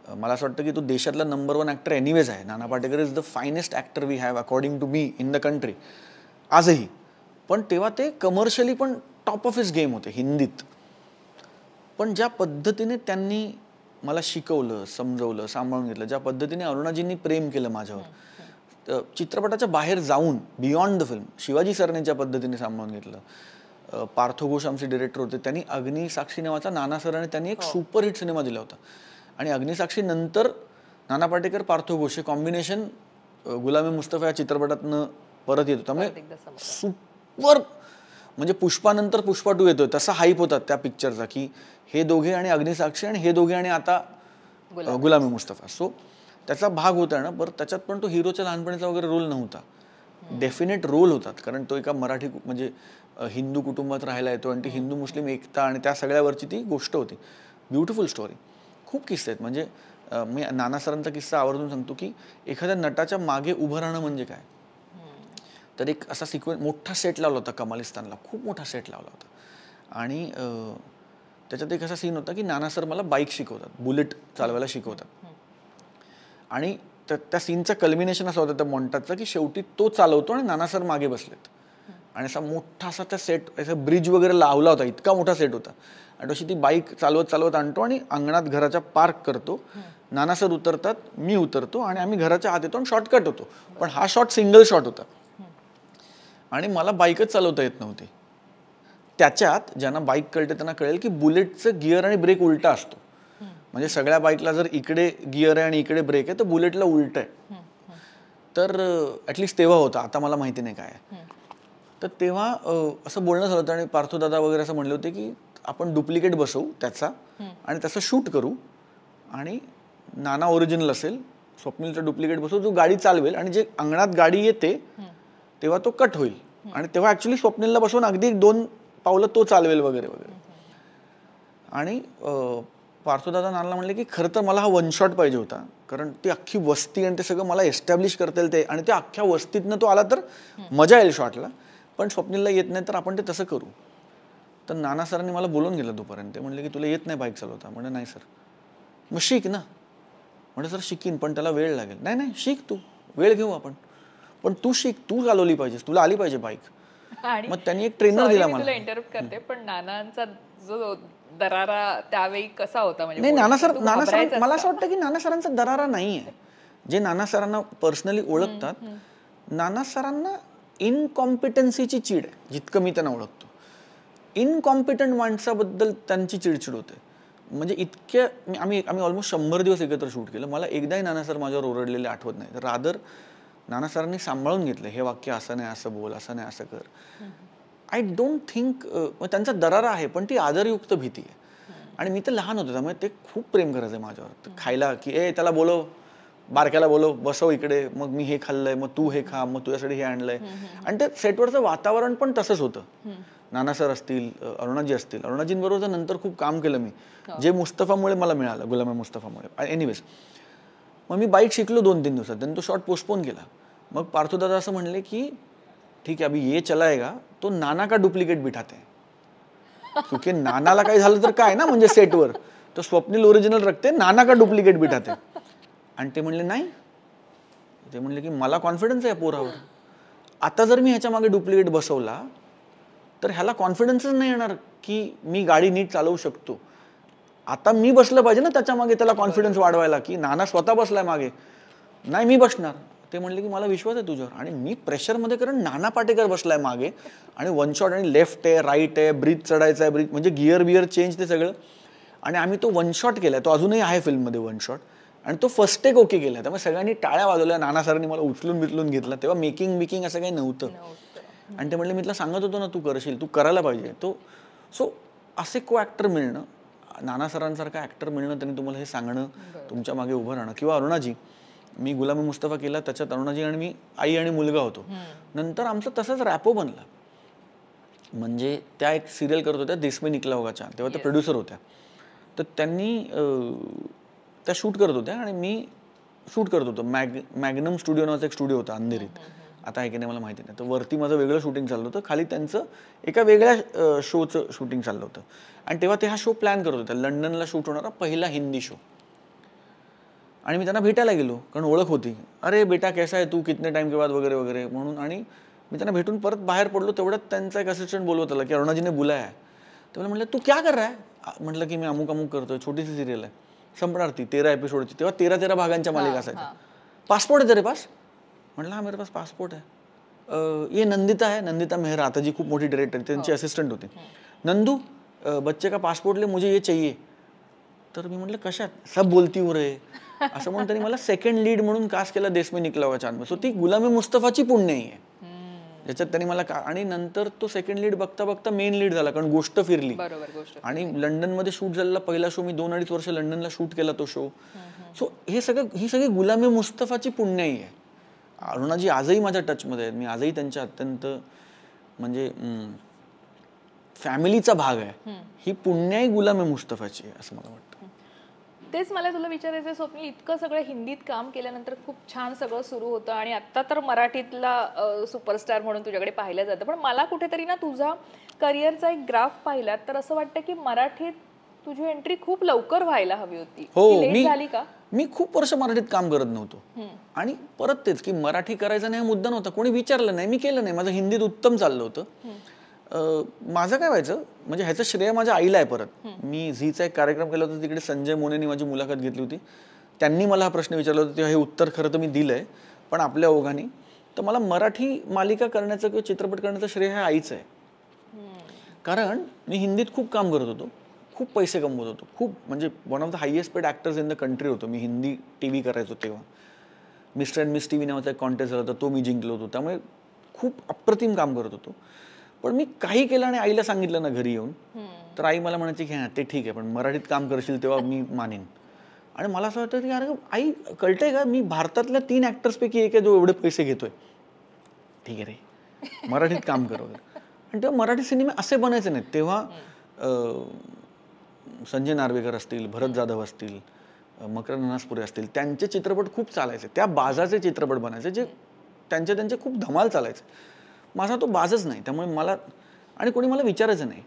मला असं वाटतं की तो देशातला नंबर 1 ॲक्टर एनिवेज आहे. Nana Patekar is the finest actor we have according to me in the country आजही. पण तेव्हा ते कमर्शियली पण टॉप ऑफ हिज गेम होते हिंदीत. पण ज्या पद्धतीने त्यांनी मला शिकवलं, समजवलं, सांभाळून घेतलं, ज्या पद्धतीने अरुणाजींनी प्रेम केलं माझ्यावर, चित्रपटाच्या बाहेर जाऊन बियॉन्ड द फिल्म शिवाजी सरने ज्या पद्धतीने सांभाळून घेतलं. पार्थ घोष आमचे डिरेक्टर होते, त्यांनी अग्निसाक्षी नावाचा नाना सरांनी त्यांनी एक सुपरहिट सिनेमा दिला होता. आणि अग्निसाक्षी नंतर नाना पाटेकर पार्थ घोष हे कॉम्बिनेशन गुलाम मुस्तफा या चित्रपटातनं परत येत होता. म्हणजे सुपर, म्हणजे पुष्पानंतर पुष्पा 2 येतोय तसा हाईप होता त्या पिक्चरचा, की हे दोघे आणि अग्निसाक्षी आणि हे दोघे आणि आता गुलाम मुस्तफा. सो त्याचा भाग होता ना. बरं त्याच्यात पण तो हिरोच्या लहानपणीचा वगैरे रोल नव्हता, डेफिनेट रोल होतात, कारण तो एका मराठी म्हणजे हिंदू कुटुंबात राहायला येतो आणि ती हिंदू मुस्लिम एकता आणि त्या सगळ्यावरची ती गोष्ट होती. Beautiful story. खूप किस्से आहेत. म्हणजे मी नाना सरांचा किस्सा आवर्जून सांगतो, की एखाद्या नटाच्या मागे उभं राहणं म्हणजे काय. तर एक असा सिक्वेन्स, मोठा सेट लावला होता कमालिस्तानला, खूप मोठा सेट लावला होता. आणि त्याच्यात एक असा सीन होता की नाना सर मला बाईक शिकवतात, बुलेट चालवायला शिकवतात. आणि त्या सीनचं कल्मिनेशन असं होतं त्या मॉन्टाजचं, की शेवटी तो चालवतो आणि नाना सर मागे बसलेत. आणि असा मोठा असा त्या सेट, असं ब्रिज वगैरे लावला होता, इतका मोठा सेट होता. आणि तशी ती बाईक चालवत चालवत आणतो आणि अंगणात घराच्या पार्क करतो. नाना सर उतरतात, मी उतरतो आणि आम्ही घराच्या आत येतो आणि शॉर्टकट होतो. पण हा शॉट सिंगल शॉट होता आणि मला बाईकच चालवता येत नव्हती. त्याच्यात ज्यांना बाईक कळते त्यांना कळेल की बुलेटचं गिअर आणि ब्रेक उलटा असतो. म्हणजे सगळ्या बाईकला जर इकडे गिअर आहे आणि इकडे ब्रेक आहे तर बुलेटला उलट आहे. तर ॲटलिस्ट तेव्हा होता, आता मला माहिती नाही काय आहे. तर तेव्हा असं बोलणं झालं होतं आणि पार्थोदादा वगैरे असं म्हणले होते की आपण डुप्लिकेट बसवू त्याचा आणि त्याचं शूट करू आणि नाना ओरिजिनल असेल, स्वप्नीलचं डुप्लिकेट बसवू, जो गाडी चालवेल आणि जे अंगणात गाडी येते तेव्हा तो कट होईल आणि तेव्हा ॲक्च्युली स्वप्नीलला बसवून अगदी 2 पावलं तो चालवेल वगैरे वगैरे. आणि पार्थोदादा नानाला म्हणले की खरं तर मला हा 1 शॉट पाहिजे होता, कारण ती अख्खी वस्ती आणि ते सगळं मला एस्टॅब्लिश करता येईल ते, आणि त्या अख्ख्या वस्तीतनं तो आला तर मजा येईल शॉटला, पण स्वप्नीलला येत नाही तर आपण ते तसं करू. तर नाना सरांनी मला बोलून गेलं दुपारपर्यंत. ते म्हणले की तुला येत नाही बाईक चालवता. म्हणजे नाही सर. मग शिक ना. म्हणजे सर शिकीन पण त्याला वेळ लागेल. नाही नाही शिक तू, वेळ घेऊ आपण, पण तू शिक, तू चालवली पाहिजेस, तुला आली पाहिजे बाईक. मग त्यांनी एक ट्रेनर दिला मला. तुला इंटरप्ट करते, पण नानांचा जो दरारा त्यावेळी कसा होता? म्हणजे नाही नाना सर मला असं वाटतं की नाना सरांचा दरारा नाही आहे. जे नाना सरांना पर्सनली ओळखतात, नाना सरांना इनकॉम्पिटन्सीची चीड आहे जितकं मी त्यांना ओळखतो. इनकॉम्पिटंट माणसाबद्दल त्यांची चिडचिड होते. म्हणजे इतक्या आम्ही ऑलमोस्ट 100 दिवस एकत्र शूट केलं. मला एकदाही नाना सर माझ्यावर ओरडलेले आठवत नाही. तर रादर नाना सरांनी सांभाळून घेतलं, हे वाक्य असं नाही असं बोल, असं नाही असं कर. आय डोंट थिंक त्यांचा दरारा आहे, पण ती आदरयुक्त भीती आहे. आणि मी तर लहान होतो त्यामुळे ते खूप प्रेम करायचं माझ्यावर. खायला की त्याला बोलव, बारक्याला बोलव, बसव इकडे, मग मी हे खाल्लंय, मग तू हे खा, मग तुझ्यासाठी हे आणलंय. आणि ते सेटवरचं वातावरण पण तसंच होतं. नाना सर असतील, अरुणाजी असतील, अरुणाजींबरोबर नंतर खूप काम केलं मी, जे मुस्तफामुळे मला मिळालं, गुलाम मुस्तफामुळे. एनिवेज मग मी बाईक शिकलो 2-3 दिवसात, त्यांनी तो शॉट पोस्टपोन केला. मग पार्थोदादा असं म्हणले की ठीक आहे अभी ये चलाएगा तो नाना का डुप्लिकेट बिठाते हैं, क्योंकि नानाला काही झालं तर काय ना, म्हणजे सेटवर तो स्वप्नील ओरिजिनल रखते, नाना का डुप्लिकेट बिठाते. आणि ते म्हणले नाही, ते म्हणले की मला कॉन्फिडन्स आहे पोरावर, आता जर मी ह्याच्या मागे डुप्लिकेट बसवला तर ह्याला कॉन्फिडन्सच नाही येणार की मी गाडी नीट चालवू शकतो. आता मी बसलं पाहिजे ना त्याच्या मागे, त्याला कॉन्फिडन्स वाढवायला, की नाना स्वतः बसलाय मागे, नाही मी बसणार. ते म्हणले की मला विश्वास आहे तुझ्यावर. आणि मी प्रेशरमध्ये, कारण नाना पाटेकर बसलाय मागे आणि 1 शॉट आणि लेफ्ट आहे, राईट आहे, ब्रिज चढायचा आहे, ब्रिज म्हणजे गिअर बिअर चेंज ते सगळं. आणि आम्ही तो 1 शॉट केलाय, तो अजूनही आहे फिल्ममध्ये 1 शॉट, आणि तो फर्स्ट टेक ओके केला. त्यामुळे सगळ्यांनी टाळ्या वाजवल्या. नाना सरांनी मला उचलून घेतला. तेव्हा मेकिंग असं काही नव्हतं. आणि ते म्हणले मी तुला सांगत होतो ना तू करशील, तू करायला पाहिजे तो. सो असे को ॲक्टर मिळणं, नाना सरांसारखा ॲक्टर मिळणं, त्यांनी तुम्हाला हे सांगणं, तुमच्या मागे उभं राहणं. किंवा अरुणाजी, मी गुलाम मुस्तफा केला, त्याच्यात अरुणाजी आणि मी आई आणि मुलगा होतो. नंतर आमचं तसंच रॅपो बनला. म्हणजे त्या एक सिरियल करत होत्या, देश में निकला होगा चांद, तेव्हा त्या प्रोड्युसर होत्या. तर त्यांनी त्या शूट करत होत्या आणि मी शूट करत होतो. मॅग्नम स्टुडिओ नावाचा एक स्टुडिओ होता अंधेरीत, आता आहे की नाही मला माहिती नाही. तर वरती माझं वेगळं शूटिंग चाललं होतं, खाली त्यांचं एका वेगळ्या शोचं शूटिंग चाललं होतं. आणि तेव्हा ते हा शो प्लॅन करत होते, लंडनला शूट होणारा पहिला हिंदी शो. आणि मी त्यांना भेटायला गेलो, कारण ओळख होती. अरे बेटा कैसा है तू, कितने टाइम के बाद वगैरे वगैरे म्हणून. आणि मी त्यांना भेटून परत बाहेर पडलो, तेवढ्यात त्यांचा एक असिस्टंट बोलवत आला की अरुणाजीने बुलाया है. तर मला म्हटलं तू क्या कर रहा है. म्हटलं की मी अमुक अमुक करतोय, छोटीशी सिरियल आहे, संपणार ती 13 एपिसोडची. तेव्हा 13 भागांच्या मालिका असायच्या. पासपोर्ट है तेरे पास. म्हटलं हाँ मेरे पास पासपोर्ट है. ये नंदिता है, नंदिता मेहरा, आता जी खूप मोठी डायरेक्टर, त्यांची असिस्टंट होती. नंदू बच्चे का पासपोर्ट ले, मुझे ये चाहिए. तर मी म्हटलं कशात, सब बोलती हूँ रे असं म्हणून त्यांनी मला सेकंड लीड म्हणून कास्ट केला देश में निकला हुआ चांद में. सो ती गुलामी मुस्तफाची पुण्याई आहे, ज्याच्यात त्यांनी मला आणि नंतर तो सेकंड लीड बघता बघता मेन लीड झाला, कारण गोष्ट फिरली. आणि लंडनमध्ये शूट झालेला पहिला शो, मी 2-2.5 वर्ष लंडनला शूट केला तो शो. सो ही सगळी गुलामी मुस्तफाची पुण्याई आहे. अरुणाजी आजही माझ्या टचमध्ये आहेत, मी आजही त्यांच्या अत्यंत म्हणजे फॅमिलीचा भाग आहे. ही पुण्याई गुलामी मुस्तफाची आहे असं मला वाटतं. तेच मला तुला विचारायचं स्वप्नील, इतकं सगळं हिंदीत काम केल्यानंतर खूप छान सगळं सुरू होतं आणि आता तर मराठीतला सुपरस्टार म्हणून तुझ्याकडे पाहिलं जातं. पण मला कुठेतरी ना तुझा करिअरचा एक ग्राफ पाहिला तर असं वाटतं की मराठीत तुझी एंट्री खूप लवकर व्हायला हवी होती. हो, झाली का? मी खूप वर्ष मराठीत काम करत नव्हतो. आणि परत तेच की मराठी करायचा नाही मुद्दा नव्हता, कोणी विचारलं नाही, मी केलं नाही. माझं हिंदीत उत्तम चाललं होतं. माझं काय व्हायचं म्हणजे ह्याचं श्रेय माझ्या आईला आहे. परत मी झीचा एक कार्यक्रम केला होता, तिकडे संजय मोनेनी माझी मुलाखत घेतली होती. त्यांनी मला हा प्रश्न विचारला होता, तेव्हा हे उत्तर खरं तर मी दिलंय, पण आपल्या ओघाने. तर मला मराठी मालिका करण्याचं किंवा चित्रपट करण्याचं श्रेय हे आईचं आहे. कारण मी हिंदीत खूप काम करत होतो, खूप पैसे कमवत होतो, खूप म्हणजे one of the highest paid actors in the country होतो मी. हिंदी TV करायचो तेव्हा. मिस्टर अँड मिस TV नावाचा एक कॉन्टेस्ट झाला होता, तो मी जिंकलो होतो. त्यामुळे खूप अप्रतिम काम करत होतो. पण मी काही केलं आणि आईला सांगितलं ना घरी येऊन, तर आई मला म्हणायची की हां ते ठीक आहे, पण मराठीत काम करशील तेव्हा मी मानेन. आणि मला असं वाटतं की अरे आई कळतंय का, मी भारतातल्या 3 ॲक्टर्सपैकी एक आहे जो एवढे पैसे घेतोय. ठीक आहे रे, मराठीत काम कर वगैरे. आणि तेव्हा मराठी सिनेमे असे बनायचे नाहीत. तेव्हा संजय नार्वेकर असतील, भरत जाधव असतील, मकरंद अनासपुरे असतील, त्यांचे चित्रपट खूप चालायचे. त्या बाजाचे चित्रपट बनायचे जे त्यांचे खूप धमाल चालायचे. माझा तो बाजच नाही, त्यामुळे मला आणि कोणी मला विचारायचं नाही.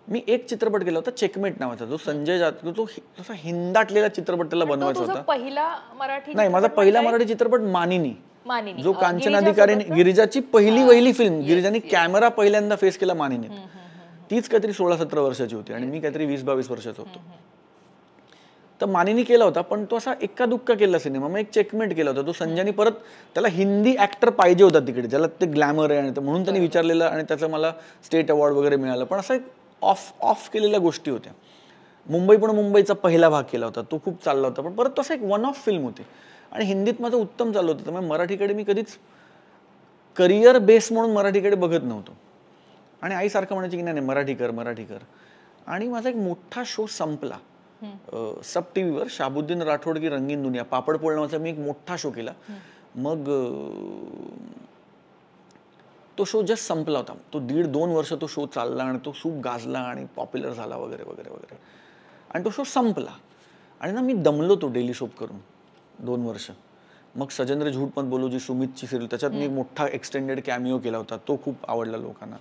मी एक चित्रपट केला होता चेकमेट नावाचा, जो संजय जाधव, तो तसा हिंदाटलेला चित्रपट त्याला बनवायचा होता. पहिला मराठी नाही, माझा पहिला मराठी चित्रपट मानिनी, जो कांचन अधिकारीने, गिरिजाची पहिली फिल्म, गिरिजाने कॅमेरा पहिल्यांदा फेस केला मानिनीत. तीच काहीतरी 16-17 वर्षाची होती आणि मी काहीतरी 20-22 वर्षाचा होतो. तर मानिनी केला होता, पण तो असा एक्का दुक्का केला सिनेमा. मग एक चेकमेट केला होता, तो संजयनी परत, त्याला हिंदी ऍक्टर पाहिजे होता तिकडे, ज्याला ते ग्लॅमर आहे, आणि म्हणून त्यांनी विचारलेलं आणि त्याचं मला स्टेट अवॉर्ड वगैरे मिळालं. पण असं एक ऑफ केलेल्या गोष्टी होत्या. मुंबईचा पहिला भाग केला होता, तो खूप चालला होता, पण परत तसं एक वन ऑफ फिल्म होती. आणि हिंदीत माझं उत्तम चाललं होतं, त्यामुळे मराठीकडे मी कधीच करिअर बेस म्हणून मराठीकडे बघत नव्हतो. आणि आई सारखं म्हणायची की नाही मराठी कर. आणि माझा एक मोठा शो संपला सब टीव्हीवर, शाबुद्दीन राठोड की रंगीन दुनिया, पापड नावाचा मी एक मोठा शो केला. मग तो शो जस्ट संपला होता. तो 1.5-2 वर्ष तो शो चालला आणि तो खूप गाजला आणि पॉप्युलर झाला वगैरे वगैरे वगैरे. आणि तो शो संपला आणि ना मी दमलो तो डेली सोप करून 2 वर्ष. मग सजेंद्र झूठ मत बोलो जी सुमितची सिरियल, त्याच्यात मी एक मोठा एक्सटेंडेड कॅमिओ केला होता, तो खूप आवडला लोकांना.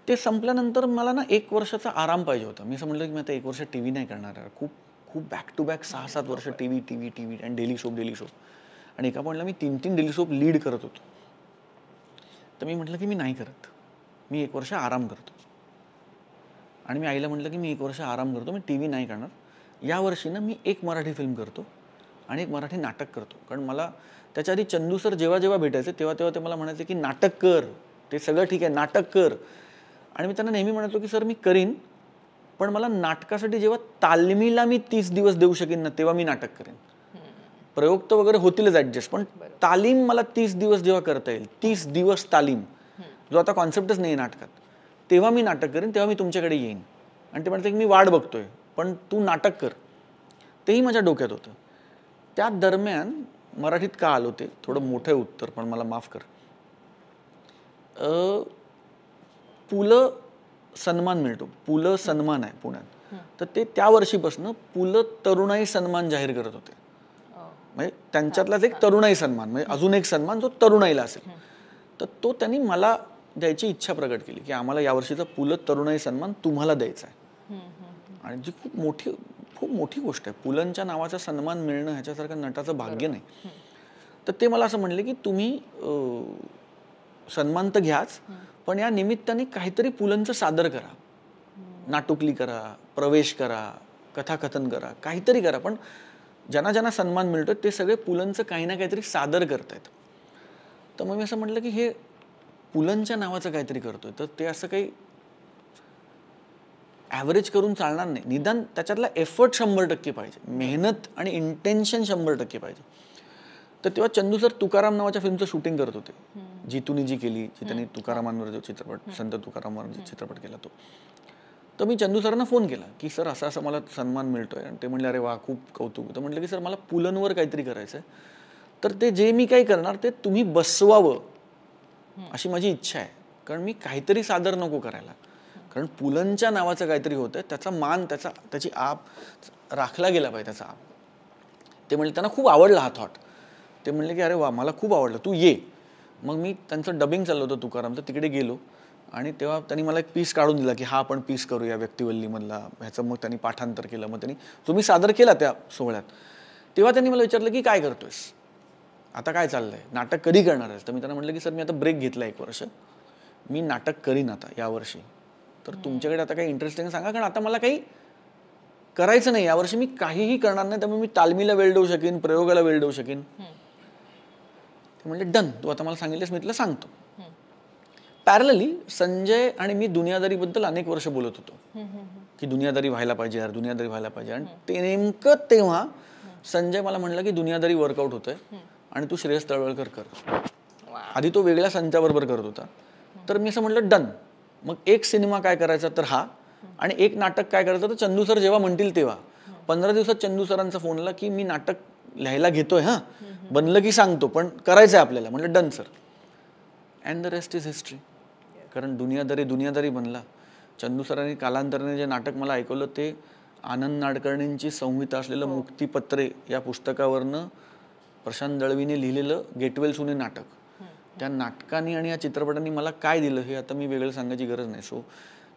ते संपल्यानंतर मला ना 1 वर्षाचा आराम पाहिजे होता. मी असं म्हटलं की मी आता 1 वर्ष TV नाही करणार आहे. खूप बॅक टू बॅक 6-7 वर्ष TV आणि डेली सोप. आणि एका पॉईंटला मी 3 डेली सोप लीड करत होतो. तर मी म्हटलं की मी नाही करत, मी 1 वर्ष आराम करतो. आणि मी आईला म्हटलं की मी 1 वर्ष आराम करतो, मी TV नाही करणार. या वर्षी ना मी 1 मराठी फिल्म करतो आणि 1 मराठी नाटक करतो. कारण मला त्याच्या आधी चंदू सर जेव्हा भेटायचे तेव्हा ते मला म्हणायचे की नाटक कर, ते सगळं ठीक आहे, नाटक कर. आणि मी त्यांना नेहमी म्हणायचो की सर मी करीन, पण मला नाटकासाठी जेव्हा तालमीला मी 30 दिवस देऊ शकेन ना, तेव्हा मी नाटक करेन. प्रयोग तर वगैरे होतीलच ऍडजस्ट, पण तालीम मला 30 दिवस जेव्हा करता येईल, 30 दिवस तालीम, जो आता कॉन्सेप्टच नाही नाटकात, तेव्हा मी नाटक करेन, तेव्हा मी तुमच्याकडे येईन. आणि ते म्हणते की मी वाट बघतोय, पण तू नाटक कर. तेही माझ्या डोक्यात होतं. त्या दरम्यान मराठीत का आलो ते थोडं मोठं उत्तर, पण मला माफ कर. पुलं सन्मान मिळतो, पुलं सन्मान आहे पुण्यात, तर ते त्या वर्षीपासून पुलं तरुणाई सन्मान जाहीर करत होते. म्हणजे त्यांच्यातलाच एक तरुणाई सन्मान, म्हणजे अजून एक सन्मान जो तरुणाईला असेल. तर तो त्यांनी मला द्यायची इच्छा प्रकट केली की आम्हाला यावर्षीचा पुलं तरुणाई सन्मान तुम्हाला द्यायचा आहे. आणि जी खूप मोठी गोष्ट आहे. पुलंच्या नावाचा सन्मान मिळणं ह्याच्यासारखं नटाचं भाग्य नाही. तर ते मला असं म्हणले की तुम्ही सन्मान तर घ्याच, पण या निमित्ताने काहीतरी पुलंचं सादर करा, नाटुकली करा, प्रवेश करा, कथाकथन करा, काहीतरी करा, पण ज्यांना ज्यांना सन्मान मिळतो ते सगळे पुलंचं काही ना काहीतरी सादर करतायत. तर मग मी असं म्हटलं की हे पुलंच्या नावाचं काहीतरी करतोय, तर ते असं काही ॲव्हरेज करून चालणार नाही. निदान त्याच्यातला एफर्ट 100% पाहिजे, मेहनत आणि इंटेन्शन 100% पाहिजे. तर तेव्हा चंदू सर तुकाराम नावाच्या फिल्मचं शूटिंग करत होते, जितूनी जी केली, जी त्यांनी तुकारामांवर जो चित्रपट, संत तुकारामांवर जो चित्रपट केला तो. तर मी चंदू सरांना फोन केला की सर असं असं मला सन्मान मिळतोय. आणि ते म्हणले अरे वा, खूप कौतुक. तर म्हटलं की सर मला पुलंवर काहीतरी करायचं आहे, तर ते जे मी काही करणार ते तुम्ही बसवावं अशी माझी इच्छा आहे. कारण मी काहीतरी सादर नको करायला, कारण पुलंच्या नावाचं काहीतरी होतंय, त्याचा मान, त्याची आप राखला गेला पाहिजे, त्याचा आप. ते म्हणले त्यांना खूप आवडला हा थॉट. ते म्हणले की अरे वा, मला खूप आवडलं, तू ये. मग मी त्यांचं डबिंग चाललं होतं तुकारामचं, तिकडे गेलो आणि तेव्हा त्यांनी मला एक पीस काढून दिला की हा आपण पीस करूया व्यक्तिवल्लीमधला. ह्याचं मग त्यांनी पाठांतर केलं. मग त्यांनी जो मी सादर केला त्या सोहळ्यात, तेव्हा त्यांनी मला विचारलं की काय करतोयस आता, काय चाललंय, नाटक कधी करणार आहेस? तर मी त्यांना म्हटलं की सर मी आता ब्रेक घेतला 1 वर्ष, मी नाटक करीन आता यावर्षी. तर तुमच्याकडे आता काही इंटरेस्टिंग सांगा, कारण आता मला काही करायचं नाही यावर्षी, मी काहीही करणार नाही, त्यामुळे मी तालमीला वेळ देऊ शकेन, प्रयोगाला वेळ देऊ शकेन. ते म्हणले डन, तू आता मला सांगितलंस, मी तुला सांगतो. पॅरलली संजय आणि मी दुनियादारीबद्दल अनेक वर्ष बोलत होतो की दुनियादारी व्हायला पाहिजे यार, दुनियादारी व्हायला पाहिजे. आणि ते नेमकं तेव्हा संजय मला म्हणला की दुनियादारी वर्कआउट होतंय आणि तू श्रेयस तळवळकर कर. आधी तो वेगळ्या संचाबरोबर करत होता. तर मी असं म्हटलं डन. मग एक सिनेमा काय करायचा तर हा, आणि एक नाटक काय करायचं तर चंदू सर जेव्हा म्हणतील तेव्हा. 15 दिवसात चंदू सरांचा फोन आला की मी नाटक लिहायला घेतोय, हां बनलं की सांगतो, पण करायचं आहे आपल्याला. म्हटलं done sir. And the rest is history. कारण दुनियादारी बनला. चंदू सरांनी कालांतराने जे नाटक मला ऐकवलं ते आनंद नाडकर्णींची संहिता असलेलं मुक्तीपत्रे या पुस्तकावरनं प्रशांत दळवीने लिहिलेलं गेटवेल सुने नाटक. त्या नाटकाने आणि या चित्रपटांनी मला काय दिलं हे आता मी वेगळं सांगायची गरज नाही. सो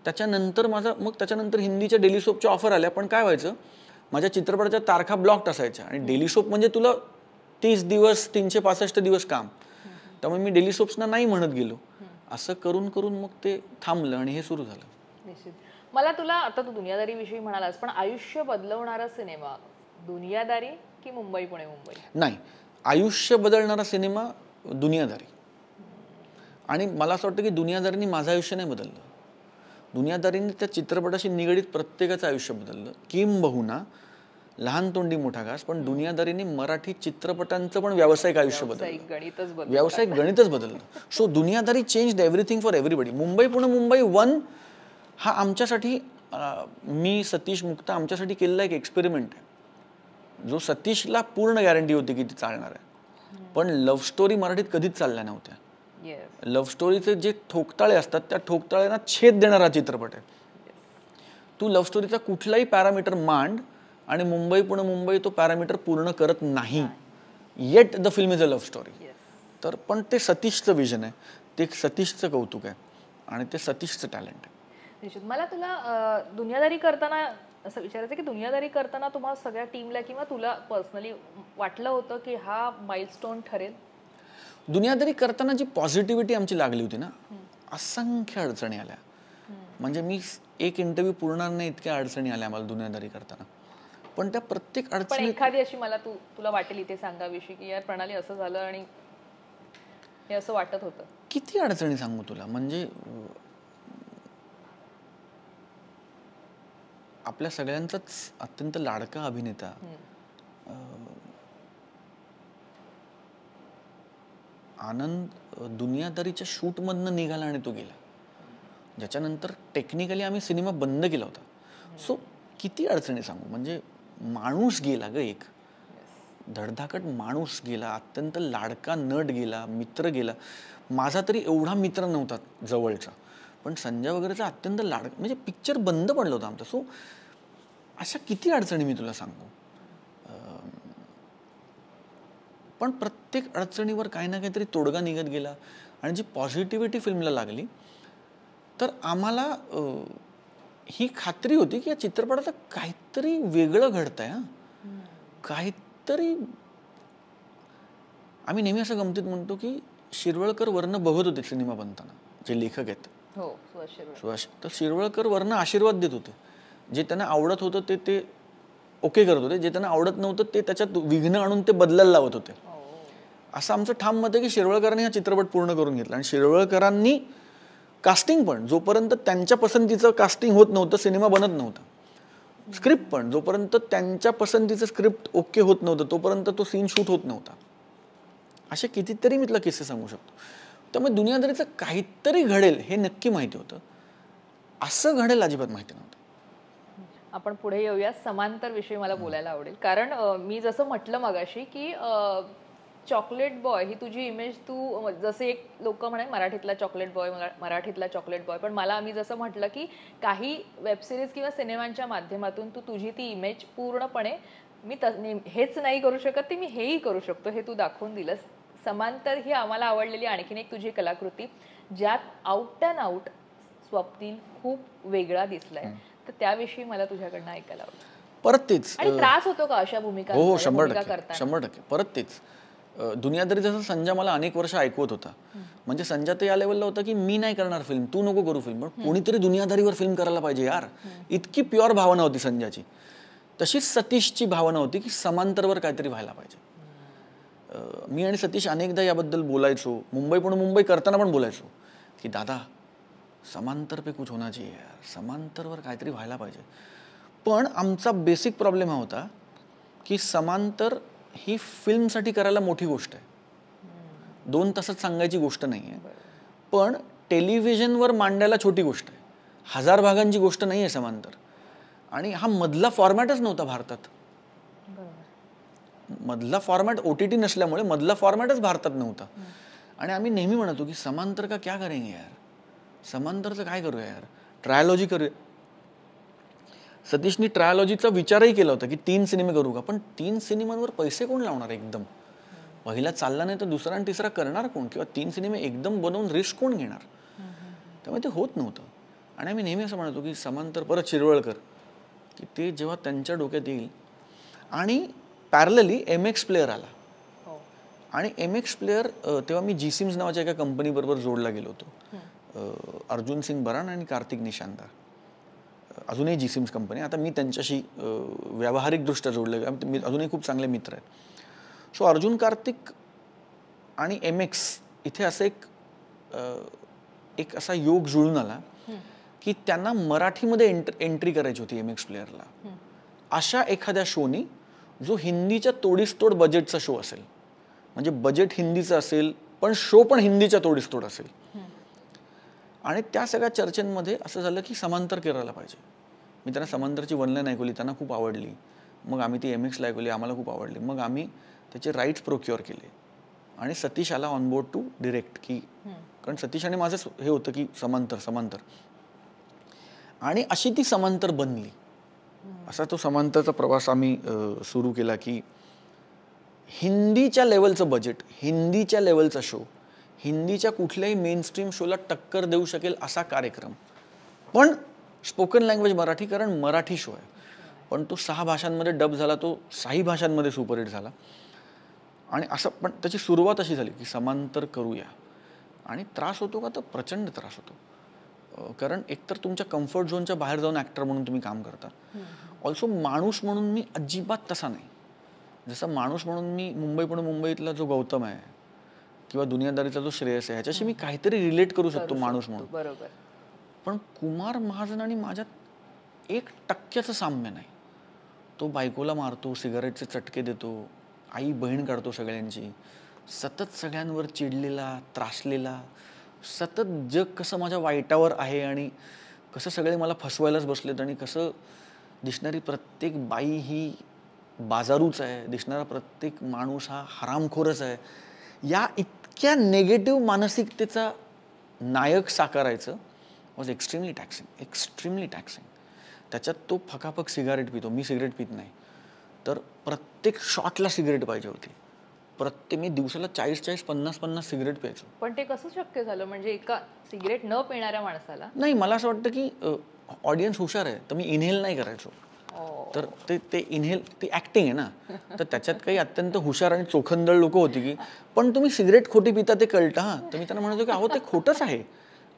त्याच्यानंतर हिंदीच्या डेली सोपच्या ऑफर आल्या. पण काय व्हायचं, माझ्या चित्रपटाच्या तारखा ब्लॉक्ड असायच्या आणि डेली सोप म्हणजे तुला 30 दिवस 365 दिवस काम. त्यामुळे मी डेली सोप्सना नाही म्हणत गेलो. असं करून करून मग ते थांबलं आणि हे सुरू झालं. निश्चित. मला तुला आता तू दुनियादारी विषयी म्हणालास, पण आयुष्य बदलवणारा सिनेमा दुनियादारी की मुंबई पुणे मुंबई? नाही, आयुष्य बदलणारा सिनेमा दुनियादारी. आणि मला असं वाटतं की दुनियादारीने माझं आयुष्य नाही बदललं, दुनियादारीने त्या चित्रपटाशी निगडीत प्रत्येकाचं आयुष्य बदललं. किंबहुना लहान तोंडी मोठा घास, पण दुनियादारीने मराठी चित्रपटांचं पण व्यावसायिक आयुष्य बदललं, व्यावसायिक गणितच बदललं. So Duniyadari changed everything for everybody. Mumbai Pune Mumbai 1 हा आमच्यासाठी, मी सतीश मुक्ता आमच्यासाठी केलेला एक एक्सपेरिमेंट आहे, जो सतीशला पूर्ण गॅरंटी होती की ती चालणार आहे. पण लव्ह स्टोरी मराठीत कधीच चालल्या नव्हत्या. लव्ह स्टोरीचे जे ठोकताळे असतात त्या ठोकताळ्यांना छेद देणारा चित्रपट आहे. तू लव्ह स्टोरीचा कुठलाही पॅरामीटर मांड आणि मुंबई पुणे मुंबई तो पॅरामीटर पूर्ण करत नाही. Eight the film is a love story. तर पण ते सतीशचं विजन आहे, ते सतीशचं कौतुक आहे आणि ते सतीशचं टॅलेंट आहे. निश्चित. मला तुला दुनियादारी करताना असं विचारायचं की दुनियादारी करताना तुम्हाला सगळ्या टीमला किंवा तुला पर्सनली वाटलं होतं की हा माइलस्टोन ठरेल? दुनियादारी करताना जी पॉझिटिव्हिटी आमची लागली होती ना, असंख्य अडचणी आल्या. म्हणजे मी एक इंटरव्ह्यू पूर्ण नाही इतक्या अडचणी आल्या आम्हाला दुनियादारी करताना. पण त्या प्रत्येक अडचणी, एखादी अशी मला तुला वाटेल इथे सांगाविषयी की यार प्रणाली असं झालं आणि हे असं वाटत होतं. किती अडचणी सांगू तुला. म्हणजे आपल्या सगळ्यांचाच अत्यंत लाडका अभिनेता आनंद दुनियादारीच्या शूटमधनं निघाला आणि तो गेला, ज्याच्यानंतर टेक्निकली आम्ही सिनेमा बंद केला होता. सो किती अडचणी सांगू. म्हणजे माणूस गेला ग, एक धडधाकट माणूस गेला, अत्यंत लाडका नट गेला, मित्र गेला. माझा तरी एवढा मित्र नव्हता जवळचा, पण संजय वगैरेचा अत्यंत म्हणजे पिक्चर बंद पडलं होतं आमचं. सो अशा किती अडचणी मी तुला सांगू. पण प्रत्येक अडचणीवर काही ना काहीतरी तोडगा निघत गेला आणि जी पॉझिटिव्हिटी फिल्मला लागली तर आम्हाला ही खात्री होती की या चित्रपटात काहीतरी वेगळं घडतंय. काहीतरी आम्ही नेहमी असं गमतीत म्हणतो की शिरवळकर वरनं बघत होते सिनेमा बनताना, जे लेखक आहेत सुहास, तर शिरवळकर वरनं आशीर्वाद देत होते. जे त्यांना आवडत होतं ते ओके करत होते, जे त्यांना आवडत नव्हतं ते त्याच्यात विघ्न आणून ते बदलायला लावत होते. असं आमचं ठाम मत आहे की शिरवळकरांनी हा चित्रपट पूर्ण करून घेतला. आणि शिरवळकरांनी कास्टिंग पण, जोपर्यंत त्यांच्या पसंतीचं कास्टिंग होत नव्हतं सिनेमा बनत नव्हता. स्क्रिप्ट पण, जोपर्यंत त्यांच्या पसंतीचं स्क्रिप्ट ओके होत नव्हतं तोपर्यंत तो सीन शूट होत नव्हता. असे कितीतरी मी तुला किस्से सांगू शकतो. त्यामुळे दुनियादारीचं काहीतरी घडेल हे नक्की माहिती होतं, असं घडेल अजिबात माहिती नव्हतं. आपण पुढे येऊया. समांतर विषयी मला बोलायला आवडेल, कारण मी जसं म्हटलं मगाशी की चॉकलेट बॉय ही तुझी इमेज, तू जसे एक लोक म्हणे मराठीतला चॉकलेट बॉय, मराठीतला चॉकलेट बॉय, पण मला आम्ही जसं म्हटलं की काही वेबसिरीज किंवा सिनेमांच्या माध्यमातून तू तुझी ती इमेज पूर्णपणे मी हेच नाही करू शकत ती मी हेही करू शकतो हे तू दाखवून दिलंस. समांतर ही आम्हाला आवडलेली आणखीन एक तुझी कलाकृती, ज्यात आउट अँड आउट स्वप्नील खूप वेगळा दिसलाय. तर त्याविषयी मला तुझ्याकडनं ऐकायला आवडेल. परत तेच, आणि त्रास होतो का अशा भूमिका? हो 100%. परत तेच, दुनियादारी जसं संजय मला अनेक वर्ष ऐकवत होता. म्हणजे संजय तर या लेवलला होता की मी नाही करणार फिल्म, तू नको करू फिल्म, पण कोणीतरी दुनियादारीवर फिल्म करायला पाहिजे यार. इतकी प्युअर भावना होती संजयची. तशीच सतीशची भावना होती की समांतरवर काहीतरी व्हायला पाहिजे. मी आणि सतीश अनेकदा याबद्दल बोलायचो, मुंबई करताना पण बोलायचो की दादा समांतर पे कुछ होना चाहिए यार, समांतरवर काहीतरी व्हायला पाहिजे. पण आमचा बेसिक प्रॉब्लेम हा होता की समांतर ही फिल्मसाठी करायला मोठी गोष्ट आहे, 2 तासात सांगायची गोष्ट नाही आहे. पण टेलिव्हिजनवर मांडायला छोटी गोष्ट आहे, 1000 भागांची गोष्ट नाही आहे समांतर. आणि हा मधला फॉर्मॅटच नव्हता भारतात. मधला फॉर्मॅट OTT नसल्यामुळे मधला फॉर्मॅटच भारतात नव्हता. आणि आम्ही नेहमी म्हणतो की समांतर का क्या करेंगे यार, समांतरचं काय करूया यार, ट्रायोलॉजी करूया. सतीशनी ट्रायोलॉजीचा विचारही केला होता की 3 सिनेमे करू का, पण 3 सिनेमांवर पैसे कोण लावणार एकदम, पहिला चालला नाही तर दुसरा आणि तिसरा करणार कोण, किंवा 3 सिनेमे एकदम बनवून रिस्क कोण घेणार. त्यामुळे ते होत नव्हतं. आणि आम्ही नेहमी असं म्हणतो की समांतर, परत शिरवळकर, की ते जेव्हा त्यांच्या डोक्यात येईल. आणि पॅरलली MX प्लेअर आला. आणि MX प्लेअर तेव्हा मी GSIMS नावाच्या एका कंपनीबरोबर जोडला गेलो होतो. अर्जुन सिंग बरान आणि कार्तिक निशांदार, अजूनही GSIMS कंपनी. आता मी त्यांच्याशी व्यावहारिकदृष्ट्या जोडले, अजूनही खूप चांगले मित्र आहेत. सो अर्जुन, कार्तिक आणि MX इथे असं एक असा योग जुळून आला की त्यांना मराठीमध्ये एंट्री करायची होती MX प्लेअरला. अशा एखाद्या शोनी जो हिंदीच्या तोडीस तोड बजेटचा शो असेल, म्हणजे बजेट हिंदीचं असेल पण शो पण हिंदीच्या तोडीस तोड असेल. आणि त्या सगळ्या चर्चेमध्ये असं झालं की समांतर करायला पाहिजे. मी त्यांना समांतरची वनलाईन ऐकवली, त्यांना खूप आवडली. मग आम्ही ती MXला ऐकवली, आम्हाला खूप आवडली. मग आम्ही त्याचे राईट्स प्रोक्युअर केले आणि सतीश आला ऑन बोर्ड टू डिरेक्ट. की कारण सतीश आणि माझंच हे होतं की समांतर. आणि अशी ती समांतर बनली. असा तो समांतरचा प्रवास आम्ही सुरू केला की हिंदीच्या लेवलचं बजेट, हिंदीच्या लेवलचा शो, हिंदीच्या कुठल्याही मेनस्ट्रीम शोला टक्कर देऊ शकेल असा कार्यक्रम, पण स्पोकन लँग्वेज मराठी, कारण मराठी शो आहे. पण तो 6 भाषांमध्ये डब झाला, तो 6 भाषांमध्ये सुपरहिट झाला. आणि असं, पण त्याची सुरुवात अशी झाली की समांतर करूया. आणि त्रास होतो का, तर प्रचंड त्रास होतो. कारण एकतर तुमच्या कम्फर्ट झोनच्या बाहेर जाऊन ॲक्टर म्हणून तुम्ही काम करता. ऑल्सो माणूस म्हणून मी अजिबात तसा नाही. जसं माणूस म्हणून मी मुंबईतला जो गौतम आहे किंवा दुनियादारीचा जो श्रेयस आहे, ह्याच्याशी मी काहीतरी रिलेट करू शकतो माणूस म्हणून. बरोबर. पण कुमार महाजन आणि माझ्यात 1% साम्य नाही. तो बायकोला मारतो, सिगारेटचे चटके देतो, आई बहीण काढतो सगळ्यांची, सतत सगळ्यांवर चिडलेला, त्रासलेला, सतत जग कसं माझ्या वाईटावर आहे आणि कसं सगळे मला फसवायलाच बसलेत आणि कसं दिसणारी प्रत्येक बाई ही बाजारूच आहे, दिसणारा प्रत्येक माणूस हा हरामखोरच आहे, या इतक्या नेगेटिव्ह मानसिकतेचा नायक साकारायचं वॉज एक्स्ट्रीमली टॅक्सिंग. त्याच्यात तो फकाफक सिगारेट पितो, मी सिगरेट पित नाही, तर प्रत्येक शॉटला सिगरेट पाहिजे होती, प्रत्येक मी दिवसाला 40-40, 50-50 सिगरेट प्यायचो. पण ते कसं शक्य झालं म्हणजे एका सिगरेट न पिणाऱ्या माणसाला? नाही, मला असं वाटतं की ऑडियन्स हुशार आहे, तर मी इनहेल नाही करायचो. तर ते इनहेल ती ॲक्टिंग आहे ना, तर त्याच्यात काही अत्यंत हुशार आणि चोखंदळ लोकं होती की पण तुम्ही सिगरेट खोटी पिता ते कळतं हां. तर मी त्यांना म्हणायचो की अहो ते खोटंच आहे,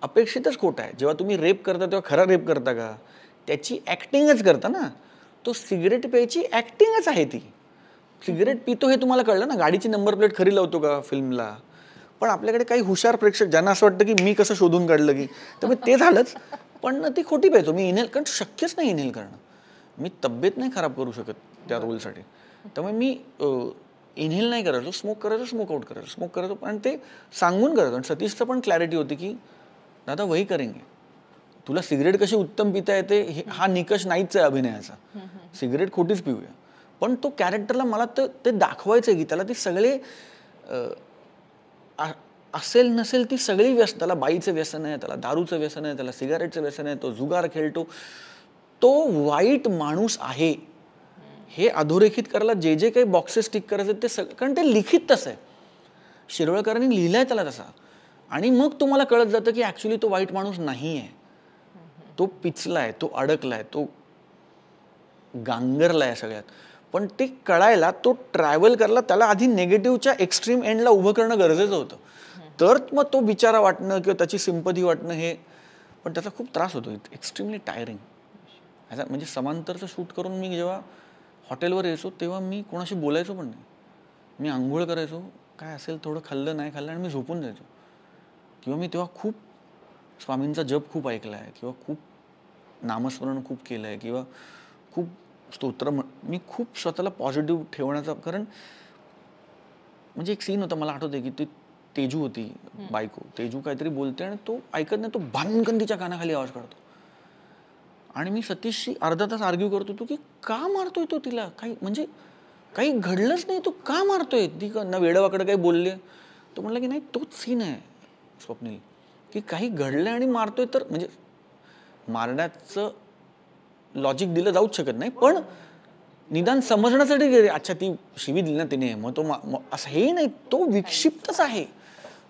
अपेक्षितच खोटं आहे. जेव्हा तुम्ही रेप करता तेव्हा खरा रेप करता का? त्याची ॲक्टिंगच करता ना. तो सिगरेट प्यायची ॲक्टिंगच आहे ती. सिगरेट पितो हे तुम्हाला कळलं ना, गाडीची नंबर प्लेट खरी लावतो का फिल्मला. पण आपल्याकडे काही हुशार प्रेक्षक ज्यांना असं वाटतं की मी कसं शोधून काढलं की, तर मग ते झालंच. पण ती खोटी प्यायचो मी इनहेल, कारण शक्यच नाही इनहेल करणं. मी तब्येत नाही खराब करू शकत त्या रोलसाठी. त्यामुळे मी इनहेल नाही करायचो, स्मोक करायचो, स्मोक आउट करायचो, स्मोक करायचो. आणि ते सांगून करायचो. आणि सतीशचं पण क्लॅरिटी होती की दादा वही करेंगे. तुला सिगरेट कशी उत्तम पिता येते हा निकष नाहीच आहे अभिनयाचा. सिगरेट खोटीच पिऊया. पण तो कॅरेक्टरला मला ते दाखवायचं आहे की त्याला ते सगळे असेल नसेल ती सगळी व्यसन, त्याला बाईचं व्यसन आहे, त्याला दारूचं व्यसन आहे, त्याला सिगारेटचं व्यसन आहे, तो जुगार खेळतो, तो वाईट माणूस आहे हे अधोरेखित करायला जे जे काही बॉक्सेस टिक करायचे ते सगळं, कारण ते लिखित तसं आहे, शिरवळकरांनी लिहिलंय त्याला तसा. आणि मग तुम्हाला कळत जातं की ऍक्च्युली तो वाईट माणूस नाही आहे, तो पिचलाय, तो अडकलाय, तो गांगरलाय सगळ्यात. पण ते कळायला, तो ट्रॅव्हल करायला त्याला आधी निगेटिव्हच्या एक्स्ट्रीम एंडला उभं करणं गरजेचं होतं. तर मग तो बिचारा वाटणं किंवा त्याची सिंपथी वाटणं हे, पण त्याचा खूप त्रास होतो, एक्स्ट्रीमली टायरिंग. म्हणजे समांतरचं शूट करून मी जेव्हा हॉटेलवर यायचो तेव्हा मी कोणाशी बोलायचो पण नाही. मी आंघोळ करायचो, काय असेल थोडं खाल्लं नाही खाल्लं आणि मी झोपून जायचो. किंवा मी तेव्हा खूप स्वामींचा जप खूप ऐकला आहे, किंवा खूप नामस्मरण खूप केलं आहे, किंवा खूप स्तोत्र मी खूप स्वतःला पॉझिटिव्ह ठेवण्याचा, कारण म्हणजे एक सीन होता मला आठवते की ती तेजू होती बायको, तेजू काहीतरी बोलते आणि तो ऐकत नाही, तो भानगन तिच्या कानाखाली आवाज काढतो. आणि मी सतीशशी अर्धा तास आर्ग्यू करत होतो की का मारतोय तो तिला, काही म्हणजे काही घडलंच नाही, तो का मारतोय, ती ना वेडवाकडं काही बोलले. तो म्हणला की नाही तोच सीन आहे स्वप्नील, की काही घडलंय आणि मारतोय, तर म्हणजे मारण्याचं लॉजिक दिलं जाऊच शकत नाही, पण निदान समजण्यासाठी गेले, अच्छा ती शिवी दिली ना तिने मग तो असं हे नाही, तो विक्षिप्तच आहे.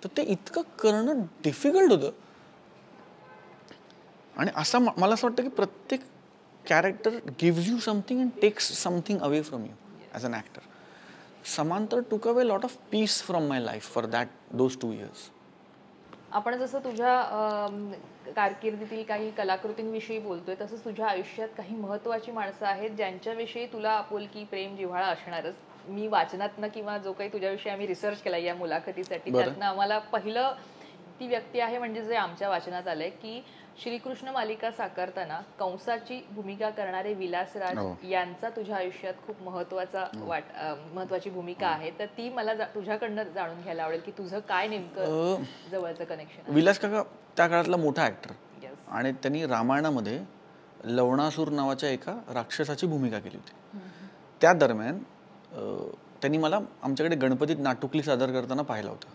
तर ते इतकं करणं डिफिकल्ट होतं. आणि असं मला असं वाटतं की प्रत्येक character gives you something and takes something away from you as an actor. Samantar took away lot of peace from my life for those 2 years. आपण जसं तुझ्या कारकिर्दीतील काही कलाकृतींविषयी बोलतोय, तसंच तुझ्या आयुष्यात काही महत्त्वाची माणसं आहेत ज्यांच्याविषयी तुला आपुलकी, प्रेम, जिव्हाळा असणारच. मी वाचनातनं किंवा जो काही तुझ्याविषयी आम्ही रिसर्च केला या मुलाखतीसाठी, त्यातनं आम्हाला पहिलं ती व्यक्ती आहे म्हणजे जे आमच्या वाचनात आलंय की श्रीकृष्ण मालिका साकारताना कंसाची भूमिका करणारे विलासराज यांचा तुझ्या आयुष्यात खूप महत्त्वाची भूमिका आहे. तर ती मला तुझ्याकडनं जाणून घ्यायला आवडेल की तुझं काय नेमकं जवळचं कनेक्शन. विलास काका त्या काळातला मोठा ऍक्टर, आणि त्यांनी रामायणामध्ये लवणासूर नावाच्या एका राक्षसाची भूमिका केली होती. त्या दरम्यान त्यांनी मला आमच्याकडे गणपतीत नाटुकली सादर करताना पाहिला होता.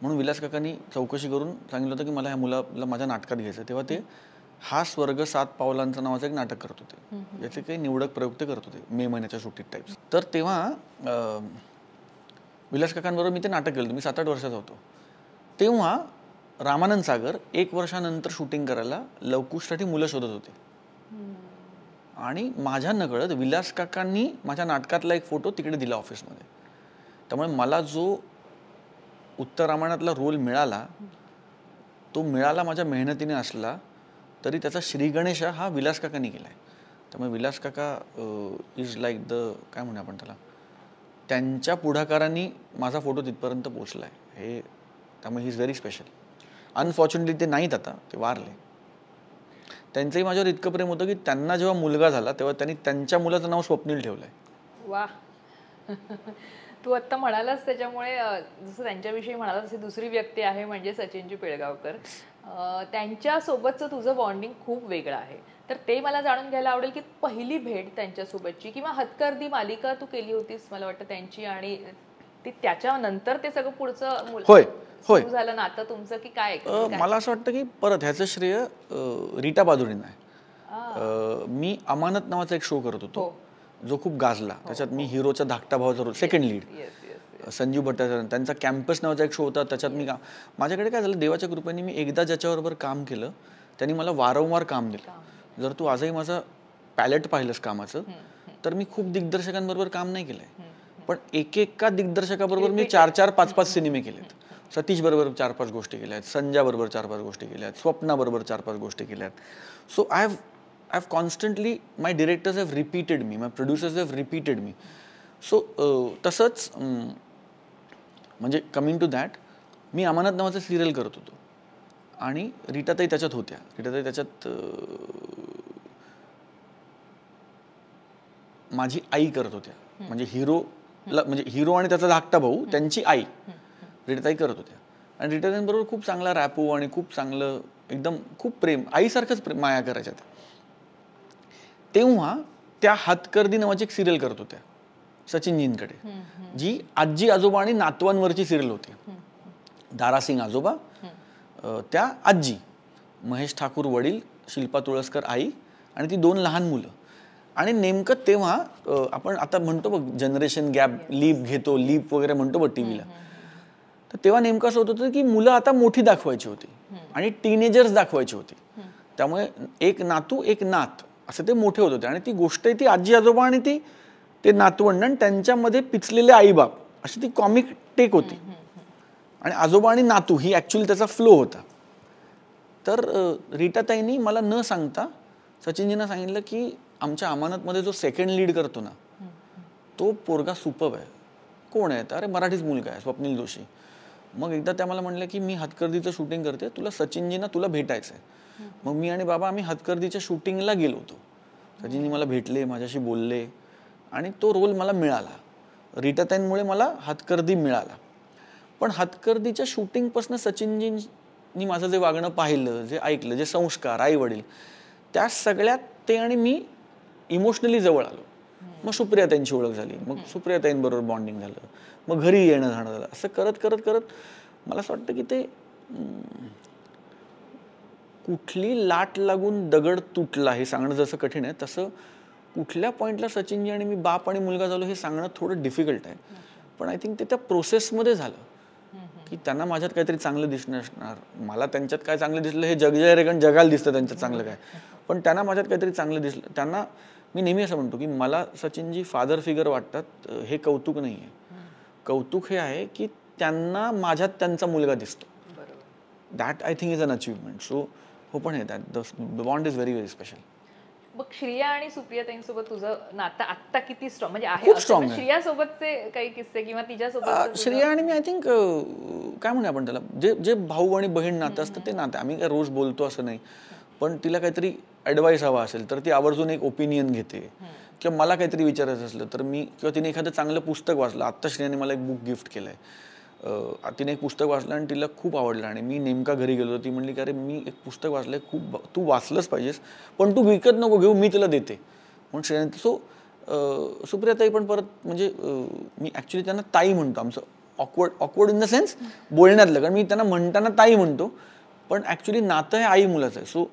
म्हणून विलास काकांनी चौकशी करून सांगितलं होतं की मला ह्या मुलाला माझ्या नाटकात घ्यायचं. तेव्हा ते हा स्वर्ग 7 पावलांचं नावाचं एक नाटक करत होते, याचे काही निवडक प्रयोग ते करत होते मे महिन्याच्या सुट्टीत टाईप्स. तर तेव्हा विलास काकांबरोबर मी ते नाटक केलं. मी 7-8 वर्षाचा होतो. तेव्हा रामानंद सागर 1 वर्षानंतर शूटिंग करायला लवकुशसाठी मुलं शोधत होते. आणि माझ्या नकळत विलास काकांनी माझ्या नाटकातला एक फोटो तिकडे दिला ऑफिसमध्ये. त्यामुळे मला जो उत्तर रामायणातला रोल मिळाला, तो मिळाला माझ्या मेहनतीने असला तरी त्याचा श्रीगणेश हा विलास काकांनी केला आहे. त्यामुळे विलास काका इज लाईक द, काय म्हणू आपण त्याला, त्यांच्या पुढाकारांनी माझा फोटो तिथपर्यंत पोचला आहे हे. त्यामुळे he is very special. Unfortunately ते नाहीत आता, ते वारले. त्यांचंही माझ्यावर इतकं प्रेम होतं की त्यांना जेव्हा मुलगा झाला तेव्हा त्यांनी त्यांच्या मुलाचं नाव स्वप्नील ठेवलंय. वा. तू आत्ता म्हणालास त्याच्यामुळे जसं त्यांच्याविषयी म्हणालास तशी दुसरी व्यक्ती आहे म्हणजे सचिनजी पिळगावकर. त्यांच्यासोबतचं तुझं बॉन्डिंग खूप वेगळं आहे. तर ते मला जाणून घ्यायला आवडेल की पहिली भेट त्यांच्यासोबतची, किंवा हतकर्दी मालिका तू केली होतीस मला वाटतं त्यांची, आणि त्याच्यानंतर ते सगळं पुढचं सुरू झालं नातं तुमचं की काय? मला असं वाटतं की परत ह्याचं श्रेय रीटा बादुरींना आहे. मी अमानत नावाचा एक शो करत होतो जो खूप गाजला. त्याच्यात मी हिरोचा धाकटा भावाचा role, second lead. Sanjeev Bhattacharya त्यांचा कॅम्पस नावाचा एक शो होता, त्याच्यात मी माझ्याकडे काय झालं, देवाच्या कृपेने मी एकदा ज्याच्याबरोबर काम केलं त्यांनी मला वारंवार काम दिलं. जर तू आजही माझा पॅलेट पाहिलंस कामाचं, तर मी खूप दिग्दर्शकांबरोबर काम नाही केलंय, पण एकेका दिग्दर्शकाबरोबर मी 4-4, 5-5 सिनेमे केलेत. सतीश बरोबर 4-5 गोष्टी केल्या आहेत, संजय बरोबर 4-5 गोष्टी केल्या आहेत, स्वप्ना बरोबर 4-5 गोष्टी केल्या आहेत. So I have constantly, my directors have repeated me, my producers have repeated me. So तसंच म्हणजे कमिंग टू दॅट, मी अमानत नावाचं सिरियल करत होतो आणि रीटाताई त्याच्यात होत्या. रीटाताई त्याच्यात माझी आई करत होत्या, म्हणजे हिरोला, म्हणजे हिरो आणि त्याचा धाकटा भाऊ त्यांची आई रीटाताई करत होत्या. आणि रीटाताईंबरोबर खूप चांगला रॅपो आणि खूप चांगलं एकदम खूप प्रेम, आईसारखंच प्रेम माया करायच्या त्या. तेव्हा त्या हातकर्दी नावाची एक सिरियल करत होत्या सचिनजींकडे, जी आजी आजोबा आणि नातवांवरची सिरियल होती. दारासिंग आजोबा, त्या आजी, महेश ठाकूर वडील, शिल्पा तुळसकर आई आणि ती 2 लहान मुलं. आणि नेमकं तेव्हा आपण आता म्हणतो बघ जनरेशन गॅप, लीप घेतो, लीप वगैरे म्हणतो बघ टीव्हीला, तर तेव्हा नेमकं असं होत होतं की मुलं आता मोठी दाखवायची होती आणि टीनेजर्स दाखवायची होती. त्यामुळे एक नातू एक नात असं ते मोठे होत होते. आणि ती गोष्ट ती आजी आजोबा आणि ते नातवंड आणि त्यांच्यामध्ये पिचलेले आईबाप अशी ती कॉमिक टेक होती. आणि आजोबा आणि नातू ही ॲक्च्युअली त्याचा फ्लो होता. तर रीटाताईंनी मला न सांगता सचिनजींना सांगितलं की आमच्या अमानतमध्ये जो सेकंड लीड करतो ना, तो पोरगा सुपर्ब आहे. कोण आहे? अरे मराठीच मुलगा आहे, स्वप्नील जोशी. मग एकदा त्या मला म्हणलं की मी हातकर्दीचं शूटिंग करते, तुला सचिनजींना तुला भेटायचं आहे. मग मी आणि बाबा आम्ही हातकर्दीच्या शूटिंगला गेलो होतो. सचिनजी मला भेटले, माझ्याशी बोलले आणि तो रोल मला मिळाला. रीटाताईंमुळे मला हातकर्दी मिळाला. पण हातकर्दीच्या शूटिंगपासून सचिनजींनी माझं जे वागणं पाहिलं, जे ऐकलं, जे संस्कार, आई वडील, त्या सगळ्यात ते आणि मी इमोशनली जवळ आलो. मग सुप्रियाताईंची ओळख झाली, मग सुप्रियाताईंबरोबर बॉन्डिंग झालं, मग घरी येणं जाणं झालं. असं करत करत करत मला असं वाटतं की ते कुठली लाट लागून दगड तुटला हे सांगणं जसं कठीण आहे, तसं कुठल्या पॉईंटला सचिनजी आणि मी बाप आणि मुलगा झालो हे सांगणं थोडं डिफिकल्ट आहे. पण आय थिंक ते त्या प्रोसेसमध्ये झालं की त्यांना माझ्यात काहीतरी चांगलं दिसणं असणार, मला त्यांच्यात काय चांगलं दिसलं हे जगजाहीर जगाला दिसतं त्यांच्यात चांगलं काय, पण त्यांना माझ्यात काहीतरी चांगलं दिसलं. त्यांना मी नेहमी असं म्हणतो की मला सचिनजी फादर फिगर वाटतात. हे कौतुक नाही आहे. कौतुक हे आहे की त्यांना माझ्यात त्यांचा मुलगा दिसतो. That I think is an achievement. So हो, पण हे that the bond is very very special. मग श्रिया आणि सुप्रियाताईंसोबत तुझं नातं आत्ता किती स्ट्रॉंग, म्हणजे आहे खूप स्ट्रॉंग आहे. श्रिया सोबतचे काही किस्से किंवा तिच्यासोबत? श्रिया आणि मी आय थिंक काय म्हणू आपण त्याला, जे भाऊ आणि बहीण नातं असतं ते नातं. आम्ही काय रोज बोलतो असं नाही, पण तिला काहीतरी ॲडवाईस हवा असेल तर ती आवर्जून एक ओपिनियन घेते, किंवा मला काहीतरी विचारायचं असलं तर मी, किंवा तिने एखादं चांगलं पुस्तक वाचलं. आत्ता श्रियाने मला एक बुक गिफ्ट केलं आहे. तिने एक पुस्तक वाचलं आणि तिला खूप आवडलं आणि मी नेमका घरी गेलो. ती म्हणली की अरे मी एक पुस्तक वाचलंय, खूप तू वाचलंच पाहिजेस, पण तू विकत नको घेऊ, मी तुला देते म्हणून श्रेयाने. सो सुप्रियाताई पण परत म्हणजे मी ॲक्च्युली त्यांना ताई म्हणतो. आमचं ऑकवर्ड इन द सेन्स बोलण्यातलं, कारण मी त्यांना म्हणताना ताई म्हणतो, पण ॲक्च्युली नातं हे आई मुलाचं आहे. सो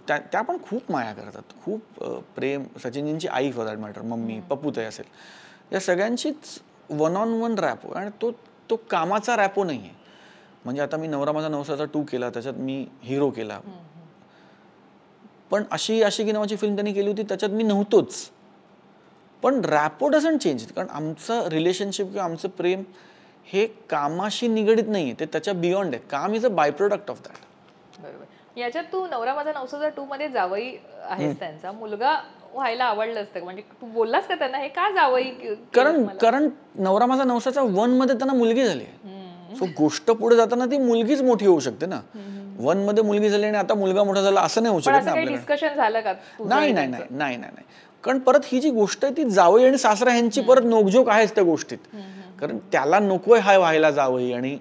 त्या पण खूप माया करतात, खूप प्रेम. सचिनजींची I for that matter, mummy, पप्पूताई असेल, या सगळ्यांचीच वन ऑन वन रॅपो. आणि तो कामाचा रॅपो नाही आहे. म्हणजे आता मी नवरा माझा नवसाचा 2 केला, त्याच्यात मी हिरो केला, पण अशी आशिकी नावाची फिल्म त्यांनी केली होती, त्याच्यात मी नव्हतोच, पण रॅपो डझंट चेंज. कारण आमचं रिलेशनशिप किंवा आमचं प्रेम हे कामाशी निगडीत नाही आहे, ते त्याच्या बियॉन्ड आहे. काम is a by product of that. बरोबर. याच्यात तू नवरा माझा नवसाचा 2 मध्ये जावई आहेस, त्यांचा मुलगा व्हायला आवडलं असतं, म्हणजे तू बोललास का त्यांना हे का जावई? कारण नवरा माझा नवसाचा 1 मध्ये त्यांना मुलगी झाली. सो गोष्ट पुढे जाताना ती मुलगीच मोठी होऊ शकते ना. 1 मध्ये मुलगी झाली आणि आता मुलगा मोठा झाला असं नाही होऊ शकत ना आपल्याला. डिस्कशन झालं का? नाही. कारण परत ही जी गोष्ट आहे ती जावई आणि सासरा ह्यांची परत नोकझोक आहेच त्या गोष्टीत. कारण त्याला नकोय हाय व्हायला जावई, आणि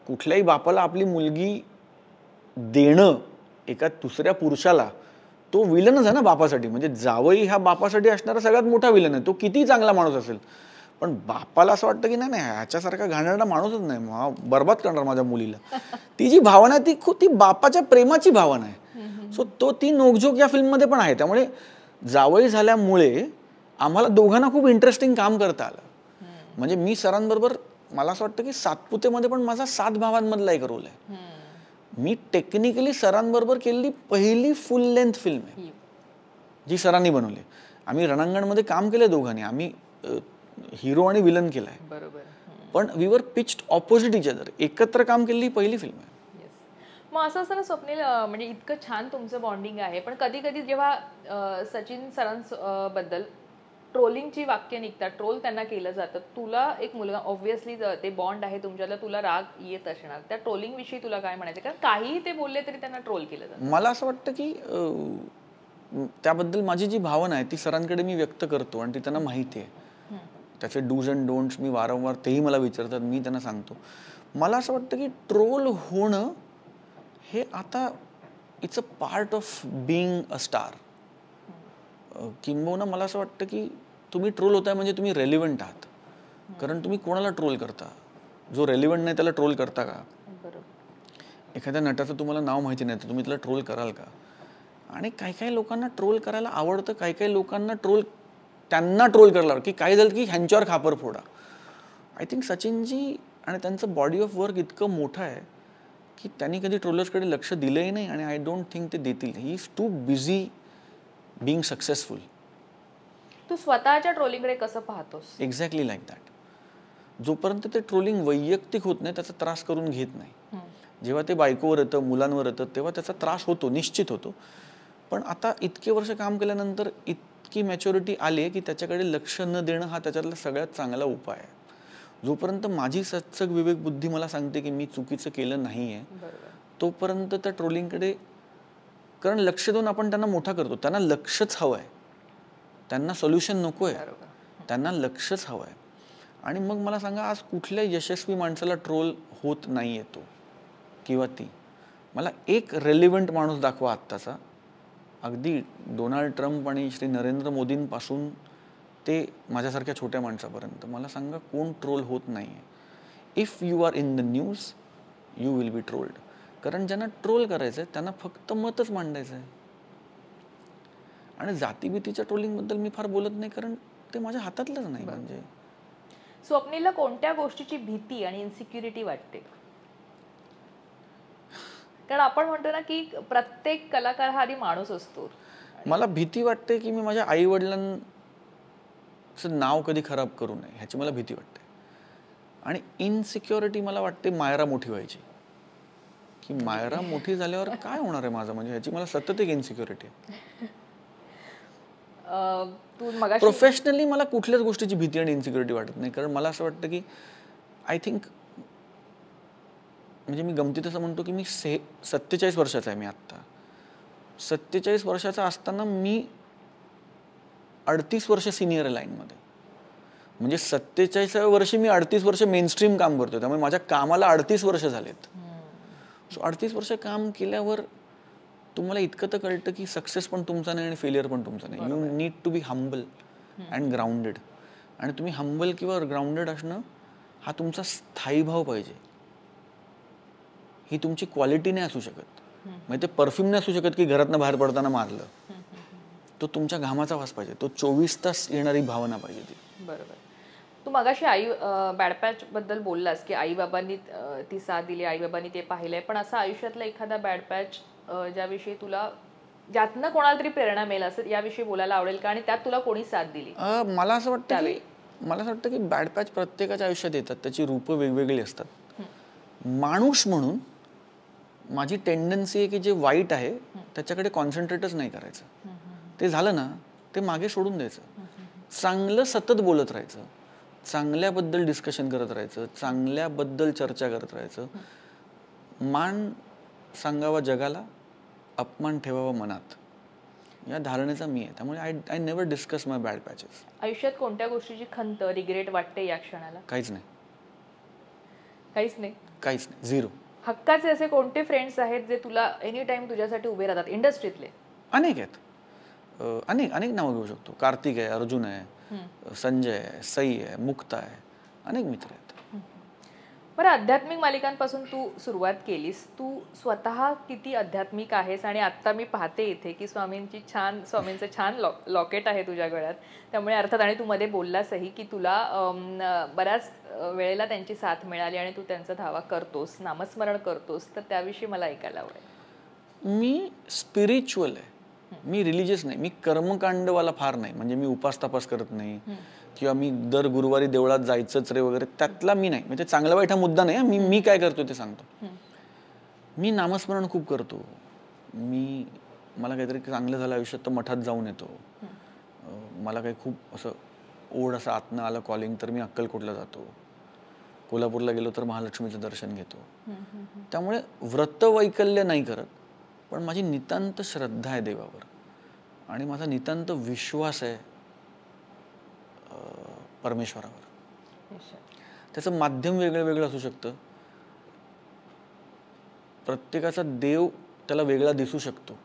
कुठल्याही बापाला आपली मुलगी देणं एका दुसऱ्या पुरुषाला, तो विलनच आहे ना बापासाठी. म्हणजे जावई हा बापासाठी असणारा सगळ्यात मोठा विलन आहे. तो किती चांगला माणूस असेल, पण बापाला असं वाटतं की नाही ह्याच्यासारखा घाणेरडा माणूसच नाही, बरबाद करणार माझ्या मुलीला. ती जी भावना आहे ती बापाच्या प्रेमाची भावना आहे. सो ती नोकझोक या फिल्ममध्ये पण आहे. त्यामुळे जावई झाल्यामुळे आम्हाला दोघांना खूप इंटरेस्टिंग काम करता आलं. म्हणजे मी सरांबरोबर मला असं वाटतं की सातपुतेमध्ये पण माझा 7 भावांमधला एक रोल आहे. मी टेक्निकली सरांबरोबर केलेली पहिली फुल लेंथ फिल्म आहे जी सरांनी बनवली. आम्ही रणांगणमध्ये काम केलं दोघांनी, आम्ही हिरो आणि विलन केलाय, बरोबर. पण we were pitched opposite each other. एकत्र काम केलेली पहिली फिल्म आहे. मग असं असतं ना स्वप्नील, म्हणजे इतकं छान तुमचं बॉन्डिंग आहे, पण कधी कधी जेव्हा सचिन सरांबद्दल ट्रोलिंगची वाक्य निघतात, ट्रोल त्यांना केलं जातं, तुला एक मुलगा ऑब्व्हियसली ते बॉन्ड आहे तुमच्यातला, तुला राग येत असणार, त्या ट्रोलिंग विषयी तुला काय म्हणायचं? कारण काहीही ते बोलले तरी त्यांना ट्रोल केलं जातं. मला असं वाटतं की त्याबद्दल माझी जी भावना आहे ती सरांकडे मी व्यक्त करतो आणि ती त्यांना माहिती आहे. त्याचे डूज अँड डोंट्स मी वारंवार तेही मला विचारतात, मी त्यांना सांगतो. मला असं वाटतं की ट्रोल होणं हे आता it's a part of being a star. किंबहुना मला असं वाटतं की तुम्ही ट्रोल होताय म्हणजे तुम्ही रेलिव्हंट आहात. कारण तुम्ही कोणाला ट्रोल करता? जो रेलिव्हंट नाही त्याला ट्रोल करता का? एखाद्या नटाचं तुम्हाला नाव माहिती नाही तर तुम्ही त्याला ट्रोल कराल का? आणि काही काही लोकांना ट्रोल करायला आवडतं, काही काही लोकांना त्यांना ट्रोल करायला की काय झालं की ह्यांच्यावर खापर फोडा. आय थिंक सचिनजी आणि त्यांचं बॉडी ऑफ वर्क इतकं मोठं आहे की त्यांनी कधी ट्रोलर्सकडे लक्ष दिलंही नाही आणि आय डोंट थिंक ते देतील. He is too busy being successful. तू स्वतःच्या ट्रोलिंगकडे कसं पाहतोस? Exactly like that. जोपर्यंत ते ट्रोलिंग वैयक्तिक होत नाही त्याचा त्रास करून घेत नाही. जेव्हा ते बायकोवर येतं, मुलांवर येतं, तेव्हा त्याचा त्रास होतो, निश्चित होतो. पण आता इतके वर्ष काम केल्यानंतर इतकी मॅच्युरिटी आली आहे की त्याच्याकडे लक्ष न देणं हा त्याच्यातला सगळ्यात चांगला उपाय आहे. जोपर्यंत माझी सत्सग विवेक बुद्धी मला सांगते की मी चुकीचं केलं नाही आहे, तोपर्यंत त्या ट्रोलिंगकडे, कारण लक्ष देऊन आपण त्यांना मोठा करतो. त्यांना लक्षच हवं आहे, त्यांना सोल्युशन नको आहे, त्यांना लक्षच हवं आहे. आणि मग मला सांगा, आज कुठल्या यशस्वी माणसाला ट्रोल होत नाही येतो किंवा ती? मला एक रेलिव्हंट माणूस दाखवा आत्ताचा, अगदी डोनाल्ड ट्रम्प आणि श्री नरेंद्र मोदींपासून ते माझ्यासारख्या छोट्या माणसापर्यंत मला सांगा कोण ट्रोल होत नाही आहे. If you are in the news you will be trolled. कारण ज्यांना ट्रोल करायचं आहे त्यांना फक्त मतच मांडायचं आहे. आणि जातीभीतीच्या ट्रोलिंगबद्दल मी फार बोलत नाही, कारण ते माझ्या हातातलंच नाही. म्हणजे स्वप्नीलला कोणत्या गोष्टीची भीती आणि इन्सिक्युरिटी वाटते? कारण आपण म्हणतो ना की प्रत्येक कलाकार हा आधी माणूस असतो. मला भीती वाटते की मी माझ्या आई वडिलांचं नाव कधी खराब करू नये, ह्याची मला भीती वाटते. आणि इनसिक्युरिटी मला वाटते मायरा मोठी व्हायची, की मायरा मोठी झाल्यावर काय होणार आहे माझं, म्हणजे ह्याची मला सतत एक इन्सिक्युरिटी आहे. तू मगाशी प्रोफेशनली मला कुठल्याच गोष्टीची भीती आणि इन्सिक्युरिटी वाटत नाही. कारण मला असं वाटतं की आय थिंक, म्हणजे मी गमतीत असं म्हणतो की मी 47 वर्षाचा आहे. मी आत्ता 47 वर्षाचा असताना मी 38 वर्ष सिनियर आहे लाईनमध्ये. म्हणजे 47व्या वर्षी मी 38 वर्ष मेनस्ट्रीम काम करतो, त्यामुळे माझ्या कामाला 38 वर्ष झालेत. सो 38 वर्ष काम केल्यावर तुम्हाला इतकं तर कळतं की सक्सेस पण तुमचा नाही आणि फेलियर पण तुमचा नाही. You need to be humble and grounded. आणि तुम्ही हंबल किंवा ग्राउंडेड असणं हा तुमचा स्थायी भाव पाहिजे. ही तुमची क्वालिटी नाही असू शकत. म्हणजे ते परफ्यूम नाही असू शकत की घरातनं बाहेर पडताना मारलं. तो तुमच्या घामाचा वास पाहिजे, तो 24 तास येणारी भावना पाहिजे ती. बरोबर. तू मगाशी आई बॅड पॅच बद्दल बोललास की आई बाबांनी ती साथ दिली, आई बाबांनी ते पाहिलंय, पण असा आयुष्यातला एखादा बॅड पॅच ज्याविषयी तुला, ज्यातनं कोणाला तरी प्रेरणा मिळेल असं याविषयी बोलायला आवडेल का? आणि त्यात तुला कोणी साथ दिली? मला असं वाटतं की बॅड पॅच प्रत्येकाच्या आयुष्यात येतात, त्याची रूपं वेगवेगळी असतात. माणूस म्हणून माझी टेंडन्सी आहे की जे वाईट आहे त्याच्याकडे कॉन्सन्ट्रेटच नाही करायचं. ते झालं ना, ते मागे सोडून द्यायचं. चांगलं सतत बोलत राहायचं, चांगल्याबद्दल डिस्कशन करत राहायचं, चांगल्याबद्दल चर्चा करत राहायचं. मान सांगावा जगाला, अपमान ठेवावा मनात, या धारणेचा मी आहे. त्यामुळे I never discuss my bad patches. आयुष्यात कोणत्या गोष्टीची खंत, रिग्रेट वाटते या क्षणाला? काहीच नाही. काहीच नाही? काहीच नाही, झिरो. हक्काचे असे कोणते फ्रेंड्स आहेत जे तुला एनी टाइम तुझ्यासाठी उभे राहतात इंडस्ट्रीतले? अनेक आहेत. अनेक नावं घेऊ शकतो. कार्तिक आहे, अर्जुन आहे, संजय आहे, सई आहे, मुक्ता आहे, अनेक मित्र आहेत. बरं, आध्यात्मिक मालिकांपासून तू सुरुवात केलीस. तू स्वतः किती आध्यात्मिक आहेस? आणि आत्ता मी पाहते इथे की स्वामींचं छान लॉकेट आहे तुझ्या गळ्यात. त्यामुळे अर्थात, आणि तू मध्ये बोललासही की तुला बऱ्याच वेळेला त्यांची साथ मिळाली आणि तू त्यांचा धावा करतोस, नामस्मरण करतोस. तर त्याविषयी मला ऐकायला आवडेल. मी स्पिरिच्युअल आहे, मी रिलिजियस नाही, मी कर्मकांडवाला फार नाही. म्हणजे मी उपास तपास करत नाही किंवा मी दर गुरुवारी देवळात जायचंच रे वगैरे, त्यातला मी नाही. म्हणजे चांगला वाईट हा मुद्दा नाही. मी काय करतो ते सांगतो. मी नामस्मरण खूप करतो. मला काहीतरी चांगलं झालं आयुष्यात तर मठात जाऊन येतो. मला काही खूप असं ओढ असं आतनं आलं कॉलिंग तर मी अक्कलकोटला जातो. कोल्हापूरला गेलो तर महालक्ष्मीचं दर्शन घेतो. त्यामुळे व्रतवैकल्य नाही करत, पण माझी नितांत श्रद्धा आहे देवावर आणि माझा नितांत विश्वास आहे परमेश्वरावर. त्याचं माध्यम वेगळं वेगळं असू शकतं. प्रत्येकाचा देव त्याला वेगळा दिसू शकतो.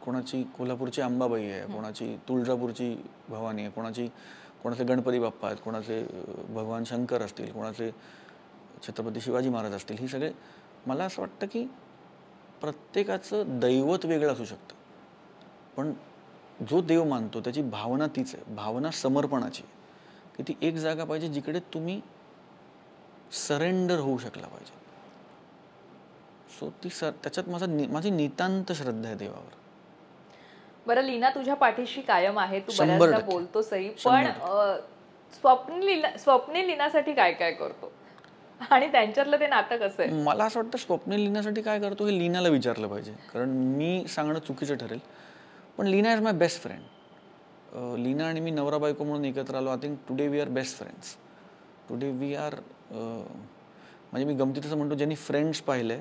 कोणाची कोल्हापूरची अंबाबाई आहे, कोणाची तुळजापूरची भवानी आहे, कोणाचे गणपती बाप्पा आहेत, कोणाचे भगवान शंकर असतील, कोणाचे छत्रपती शिवाजी महाराज असतील. ही सगळे मला असं वाटतं की प्रत्येकाचं दैवत वेगळं असू शकतं, पण जो देव मानतो त्याची भावना तीच आहे. भावना समर्पणाची, की ती एक जागा पाहिजे जिकडे तुम्ही सरेंडर होऊ शकला पाहिजे. सो त्याच्यात माझी नितांत श्रद्धा आहे देवावर. बरं लीना, तुझ्या पाठीशी कायम आहे, तू बऱ्याचदा बोलतोसही, पण स्वप्नील लीनासाठी काय काय करतो आणि त्यांच्यातलं ते नातं कसं आहे? मला असं वाटतं स्वप्नील लीनासाठी काय करतो हे लीनाला विचारलं पाहिजे, कारण मी सांगणं चुकीचं ठरेल. पण Leena is my best friend. Leena आणि मी नवरा बायको म्हणून एकत्र आलो. I think today we are best friends. Today we are म्हणजे मी गमतीत असं म्हणतो, ज्यांनी फ्रेंड्स पाहिले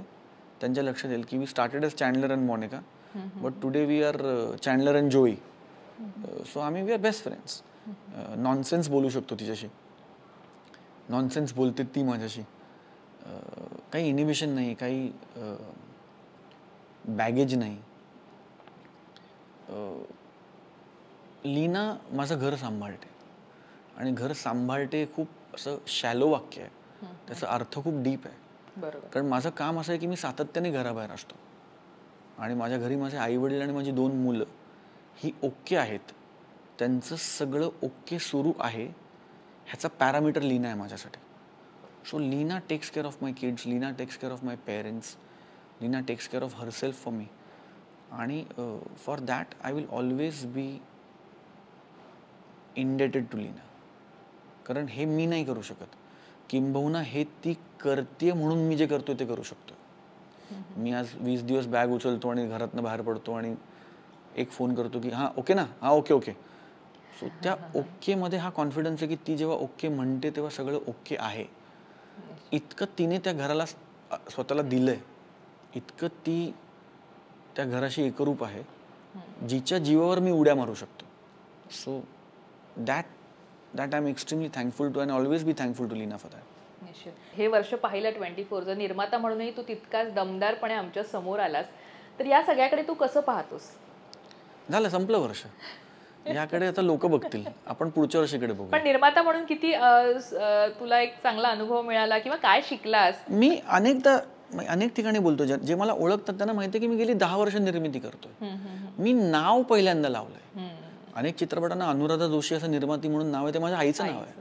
त्यांच्या लक्षात येईल की we started as Chandler and Monica, but today we are Chandler and Joey. So we are best friends. Nonsense बोलू शकतो तिच्याशी, नॉनसेन्स बोलते ती माझ्याशी. काही इनिबिशन नाही, काही बॅगेज नाही. लीना माझं घर सांभाळते आणि घर सांभाळते खूप असं शॅलो वाक्य आहे, त्याचा अर्थ खूप डीप आहे. कारण माझं काम असं आहे की मी सातत्याने घराबाहेर असतो आणि माझ्या घरी माझे आई वडील आणि माझी 2 मुलं ही ओके आहेत, त्यांचं सगळं ओके सुरू आहे, ह्याचा पॅरामीटर लीना आहे माझ्यासाठी. So Leena takes care of my kids, Leena takes care of my parents, Leena takes care of herself for me. आणि for that I will always be indebted to Leena. कारण हे मी नाही करू शकत, किंबहुना हे ती करते म्हणून मी जे करतोय ते करू शकतो. मी आज 20 दिवस बॅग उचलतो आणि घरातनं बाहेर पडतो आणि एक फोन करतो की हां ओके ना, हां ओके ओके. सो त्या ओकेमध्ये हा कॉन्फिडन्स आहे की ती जेव्हा ओके म्हणते तेव्हा सगळं ओके आहे. इतकं तिने त्या घराला स्वतःला दिलंय, इतकं ती त्या घराशी एकरूप आहे, जिच्या जीवावर मी उड्या मारू शकतो. So that I am extremely thankful to and always be thankful to Leena for that. निश्चित. हे वर्ष पाहिलं 24 निर्माता म्हणूनही तू तितकाच दमदारपणे आमच्या समोर आलास. तर या सगळ्याकडे तू कसं पाहतोस? झालं, संपलं वर्ष. याकडे आता लोक बघतील, आपण पुढच्या वर्षीकडे बघू. पण निर्माता म्हणून किती तुला एक चांगला अनुभव मिळाला किंवा काय शिकलास? मी अनेक ठिकाणी बोलतो, जे मला ओळखतात त्यांना माहिती आहे की मी गेली 10 वर्ष निर्मिती करतोय. मी नाव पहिल्यांदा लावलंय. अनेक चित्रपटांना अनुराधा जोशी असं निर्माती म्हणून नाव आहे, ते माझ्या आईचं नाव आहे.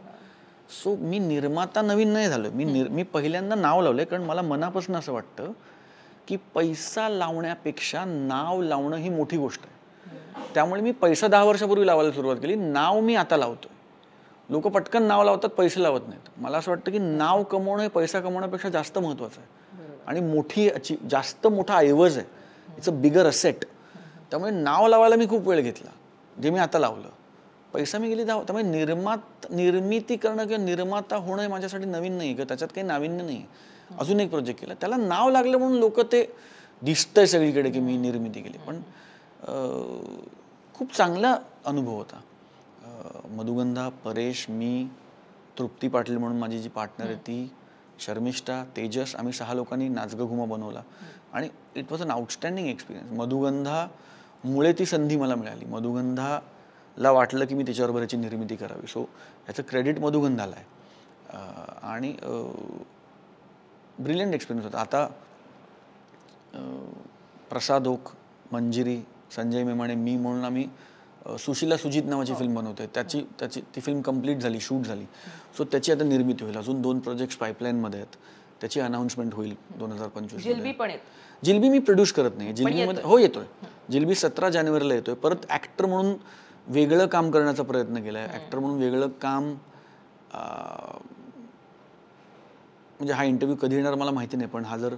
सो मी निर्माता नवीन नाही झालोय, मी पहिल्यांदा नाव लावलंय. कारण मला मनापासून असं वाटतं की पैसा लावण्यापेक्षा नाव लावणं ही मोठी गोष्ट आहे. त्यामुळे मी पैसा 10 वर्षापूर्वी लावायला सुरुवात केली, नाव मी आता लावतोय. लोक पटकन नाव लावतात, पैसे लावत नाहीत. मला असं वाटतं की नाव कमवणं हे पैसा कमवण्यापेक्षा जास्त महत्त्वाचं आहे आणि जास्त मोठा ऐवज आहे. It's a bigger asset. त्यामुळे नाव लावायला मी खूप वेळ घेतला, जे मी आता लावलं. पैसा मी गेली 10. त्यामुळे निर्मिती करणं किंवा निर्माता होणं हे माझ्यासाठी नवीन नाही किंवा त्याच्यात काही नाविन्य नाही. अजून एक प्रोजेक्ट केला, त्याला नाव लागलं म्हणून लोक ते दिसतंय सगळीकडे की मी निर्मिती केली. पण खूप चांगला अनुभव होता. मधुगंधा, परेश, मी, तृप्ती पाटील म्हणून माझी जी पार्टनर आहे ती, शर्मिष्ठा, तेजस, आम्ही 6 लोकांनी नाचगं घुमा बनवला आणि it was an outstanding experience. मधुगंधामुळे ती संधी मला मिळाली. मधुगंधाला वाटलं की मी तिच्याबरोबर याची निर्मिती करावी. सो याचं क्रेडिट मधुगंधाला आहे. आणि ब्रिलियंट एक्सपिरियन्स होता. आता प्रसाद ओक, मंजिरी, संजय मेमाणे, मी म्हणून आम्ही सुशीला सुजित नावाची फिल्म बनवतोय. त्याची ती फिल्म कंप्लीट झाली, शूट झाली. सो त्याची आता निर्मिती होईल. अजून 2 प्रोजेक्ट्स पाईपलाईनमध्ये आहेत. त्याची अनाउन्समेंट होईल 2025. जिलबी पण आहेत. जिलबी मी प्रोड्यूस करत नाही. जिलबीमध्ये हो येतोय. जिलबी 17 जानेवारीला येतोय. परत ॲक्टर म्हणून वेगळं काम करण्याचा प्रयत्न केला आहे. ॲक्टर म्हणून वेगळं काम म्हणजे हा इंटरव्ह्यू कधी येणार मला माहिती नाही, पण हा जर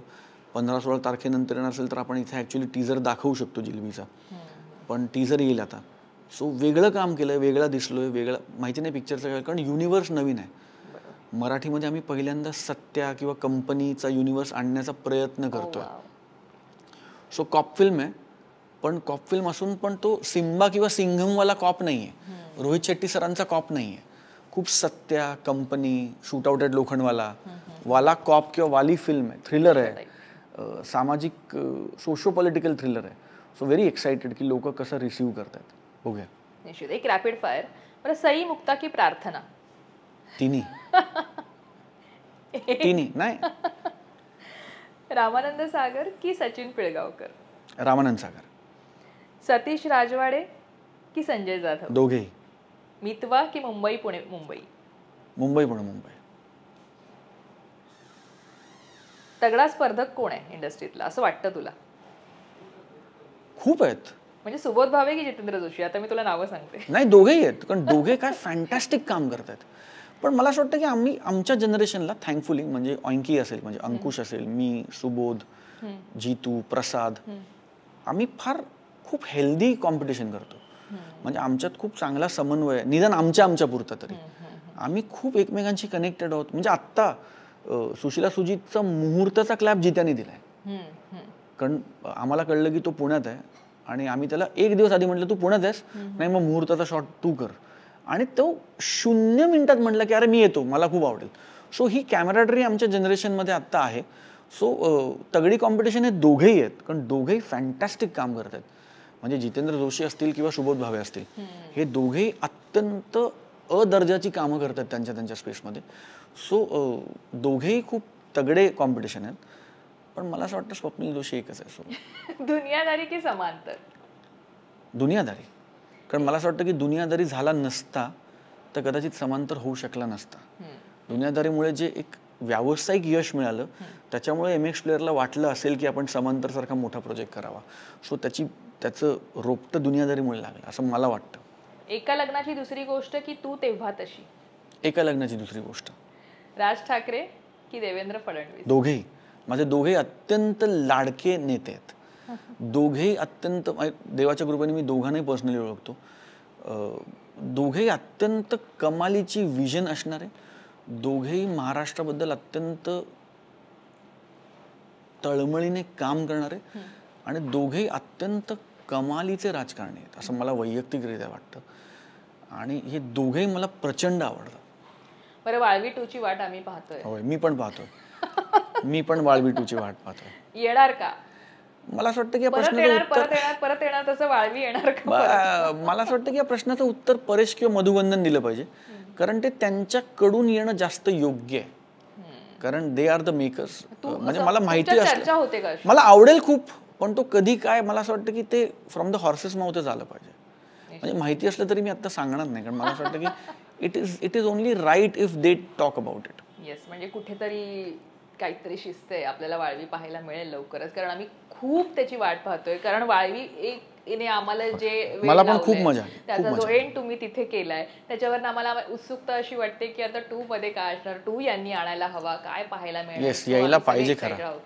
15-16 तारखेनंतर येणार असेल तर आपण इथे ॲक्च्युली टीझर दाखवू शकतो जिलबीचा. पण टीझर येईल आता. सो वेगळं काम केलं आहे, वेगळा दिसलोय, वेगळं माहिती नाही पिक्चरचं काय, कारण युनिवर्स नवीन आहे. मराठीमध्ये आम्ही पहिल्यांदा सत्या किंवा कंपनीचा युनिवर्स आणण्याचा प्रयत्न करतोय. सो कॉप फिल्म आहे, पण कॉप फिल्म असून पण तो सिम्बा किंवा सिंघमवाला कॉप नाही आहे. रोहित शेट्टी सरांचा कॉप नाही आहे. खूप Satya, company, shoot out at Lokhandwala वाला कॉप किंवा वाली फिल्म आहे. थ्रिलर आहे, सामाजिक सोशो पॉलिटिकल थ्रिलर आहे. सो व्हेरी एक्साइटेड की लोक कसं रिसीव्ह करतात. बघूया. निश्चित. एक रॅपिड फायर. बरं, सई, मुक्ता की प्रार्थना? तिन्ही. तिन्ही नाही. रामानंद सागर की सचिन पिळगावकर? रामानंद सागर. सतीश राजवाडे की संजय जाधव? दोघेही. मितवा की मुंबई पुणे मुंबई? मुंबई पुणे मुंबई. तगडा स्पर्धक कोण आहे इंडस्ट्रीतला असं वाटतं तुला? खूप आहेत. म्हणजे सुबोध भावे की जितेंद्र जोशी? आता मी तुला नावं सांगते. नाही, दोघेही आहेत, कारण दोघे काय फॅन्टॅस्टिक काम करतात. पण मला असं वाटतं की आम्ही आमच्या जनरेशनला थँकफुली, म्हणजे ऑंकी असेल, म्हणजे अंकुश असेल, मी, सुबोध, जीतू, प्रसाद, आम्ही फार खूप हेल्दी कॉम्पिटिशन करतो. म्हणजे आमच्यात खूप चांगला समन्वय आहे, निदान आमच्या पुरता तरी. आम्ही खूप एकमेकांशी कनेक्टेड आहोत. म्हणजे आत्ता सुशीला सुजितचा मुहूर्ताचा क्लॅप जित्याने दिलाय. कारण आम्हाला कळलं की तो पुण्यात आहे आणि आम्ही त्याला 1 दिवस आधी म्हटलं तू पुण्यात आहेस, नाही मग मुहूर्ताचा शॉट तू कर. आणि तो 0 मिनिटात म्हटलं की अरे मी येतो, मला खूप आवडेल. सो ही कॅमेराडरी आमच्या जनरेशनमध्ये आत्ता आहे. सो तगडी कॉम्पिटिशन हे दोघेही आहेत, कारण दोघेही फॅन्टॅस्टिक काम करतात. म्हणजे जितेंद्र जोशी असतील किंवा सुबोध भावे असतील, हे दोघेही अत्यंत दर्जाची कामं करतात त्यांच्या स्पेसमध्ये. सो दोघेही खूप तगडे कॉम्पिटिशन आहेत. पण मला असं वाटतं स्वप्नील जोशी एकच आहे. सो दुनियादारी की समांतर? दुनियादारी. कारण मला असं वाटतं की दुनियादारी झाला नसता तर कदाचित समांतर होऊ शकला नसता. दुनियादारीमुळे जे एक व्यावसायिक यश मिळालं, त्याच्यामुळे MX प्लेअरला वाटलं असेल की आपण समांतर सारखा मोठा प्रोजेक्ट करावा. सो त्याचं रोपटं दुनियादारीमुळे लागलं असं मला वाटतं. एका लग्नाची दुसरी गोष्ट की तू तेव्हा तशी? एका लग्नाची दुसरी गोष्ट. राज ठाकरे की देवेंद्र फडणवीस? दोघेही. माझे दोघेही अत्यंत लाडके नेते आहेत. दोघेही अत्यंत, देवाच्या कृपेने मी दोघांनाही पर्सनली ओळखतो. दोघेही अत्यंत कमालीची विजन असणारे, दोघेही महाराष्ट्राबद्दल अत्यंत तळमळीने काम करणारे आणि दोघेही अत्यंत कमालीचे राजकारणी आहेत असं मला वैयक्तिकरित्या वाटतं. आणि हे दोघेही मला प्रचंड आवडतात. बरं, वाळवी 2 ची वाट आम्ही पाहतोय. होय, मी पण पाहतोय. मी पण वाळवी 2 ची वाट पाहतोय. येणार का? मला असं वाटतं की या परत येणार तसं वाळवी येणार का? मला असं वाटतं की या प्रश्नाचं उत्तर परेश किंवा मधुबंधन दिलं पाहिजे, कारण ते त्यांच्याकडून येणं जास्त योग्य आहे. कारण दे आर द मेकर्स. म्हणजे मला माहिती असतं, मला आवडेल खूप, पण तो कधी काय मला असं वाटतं की ते फ्रॉम द हॉर्सेस माउथच आलं पाहिजे. म्हणजे माहिती असलं तरी मी आता सांगणार नाही, कारण मला असं वाटतं की it is only right if they talk about it. Yes, म्हणजे कुठेतरी काहीतरी शिस्त आहे. आपल्याला वाळवी पाहायला मिळेल लवकरच, कारण आम्ही खूप त्याची वाट पाहतोय. कारण वाळवी एक आम्हाला जे मला पण खूप मजा, त्याचा जो एंड तुम्ही तिथे केलाय, त्याच्यावर आम्हाला उत्सुकता अशी वाटते की आता 2 मध्ये काय असणार, 2 यांनी आणायला हवा, काय पाहायला मिळेल, यायला पाहिजे खरं.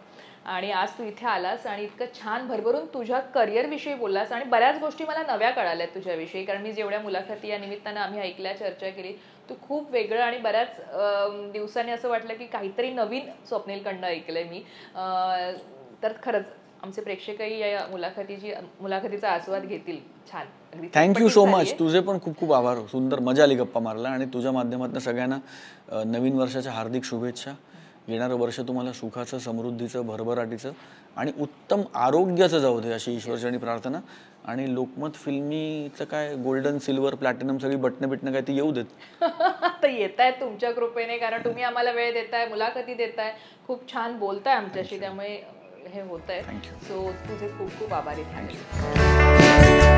आणि आज तू इथे आलास आणि इतकं छान भरभरून तुझ्या करिअर विषयी बोललास आणि बऱ्याच गोष्टी मला नव्या कळाल्यात तुझ्याविषयी. कारण मी जेवढ्या मुलाखती या निमित्तानं आम्ही ऐकल्या, चर्चा केली, तू खूप वेगळं आणि बऱ्याच दिवसांनी असं वाटलं की काहीतरी नवीन स्वप्नीलकडनं ऐकलंय मी. तर खरंच आमचे प्रेक्षकही या मुलाखतीचा आस्वाद घेतील. छान, थँक्यू सो मच. तुझे पण खूप खूप आभार. सुंदर मजा आली गप्पा मारला आणि तुझ्या माध्यमातून सगळ्यांना नवीन वर्षाच्या हार्दिक शुभेच्छा. येणारं वर्ष तुम्हाला सुखाचं, समृद्धीचं, भरभराटीचं आणि उत्तम आरोग्याचं जाऊ दे अशी ईश्वरचरणी प्रार्थना. आणि लोकमत फिल्मीचं काय गोल्डन सिल्वर प्लॅटिनम सगळी बटणं बिटणं काय ती येऊ देत. आता येत आहेत तुमच्या कृपेने, कारण तुम्ही आम्हाला वेळ देताय, मुलाखती देताय, खूप छान बोलताय आमच्याशी, त्यामुळे हे होत आहे. सो तुझे खूप खूप आभारी. थँक्यू.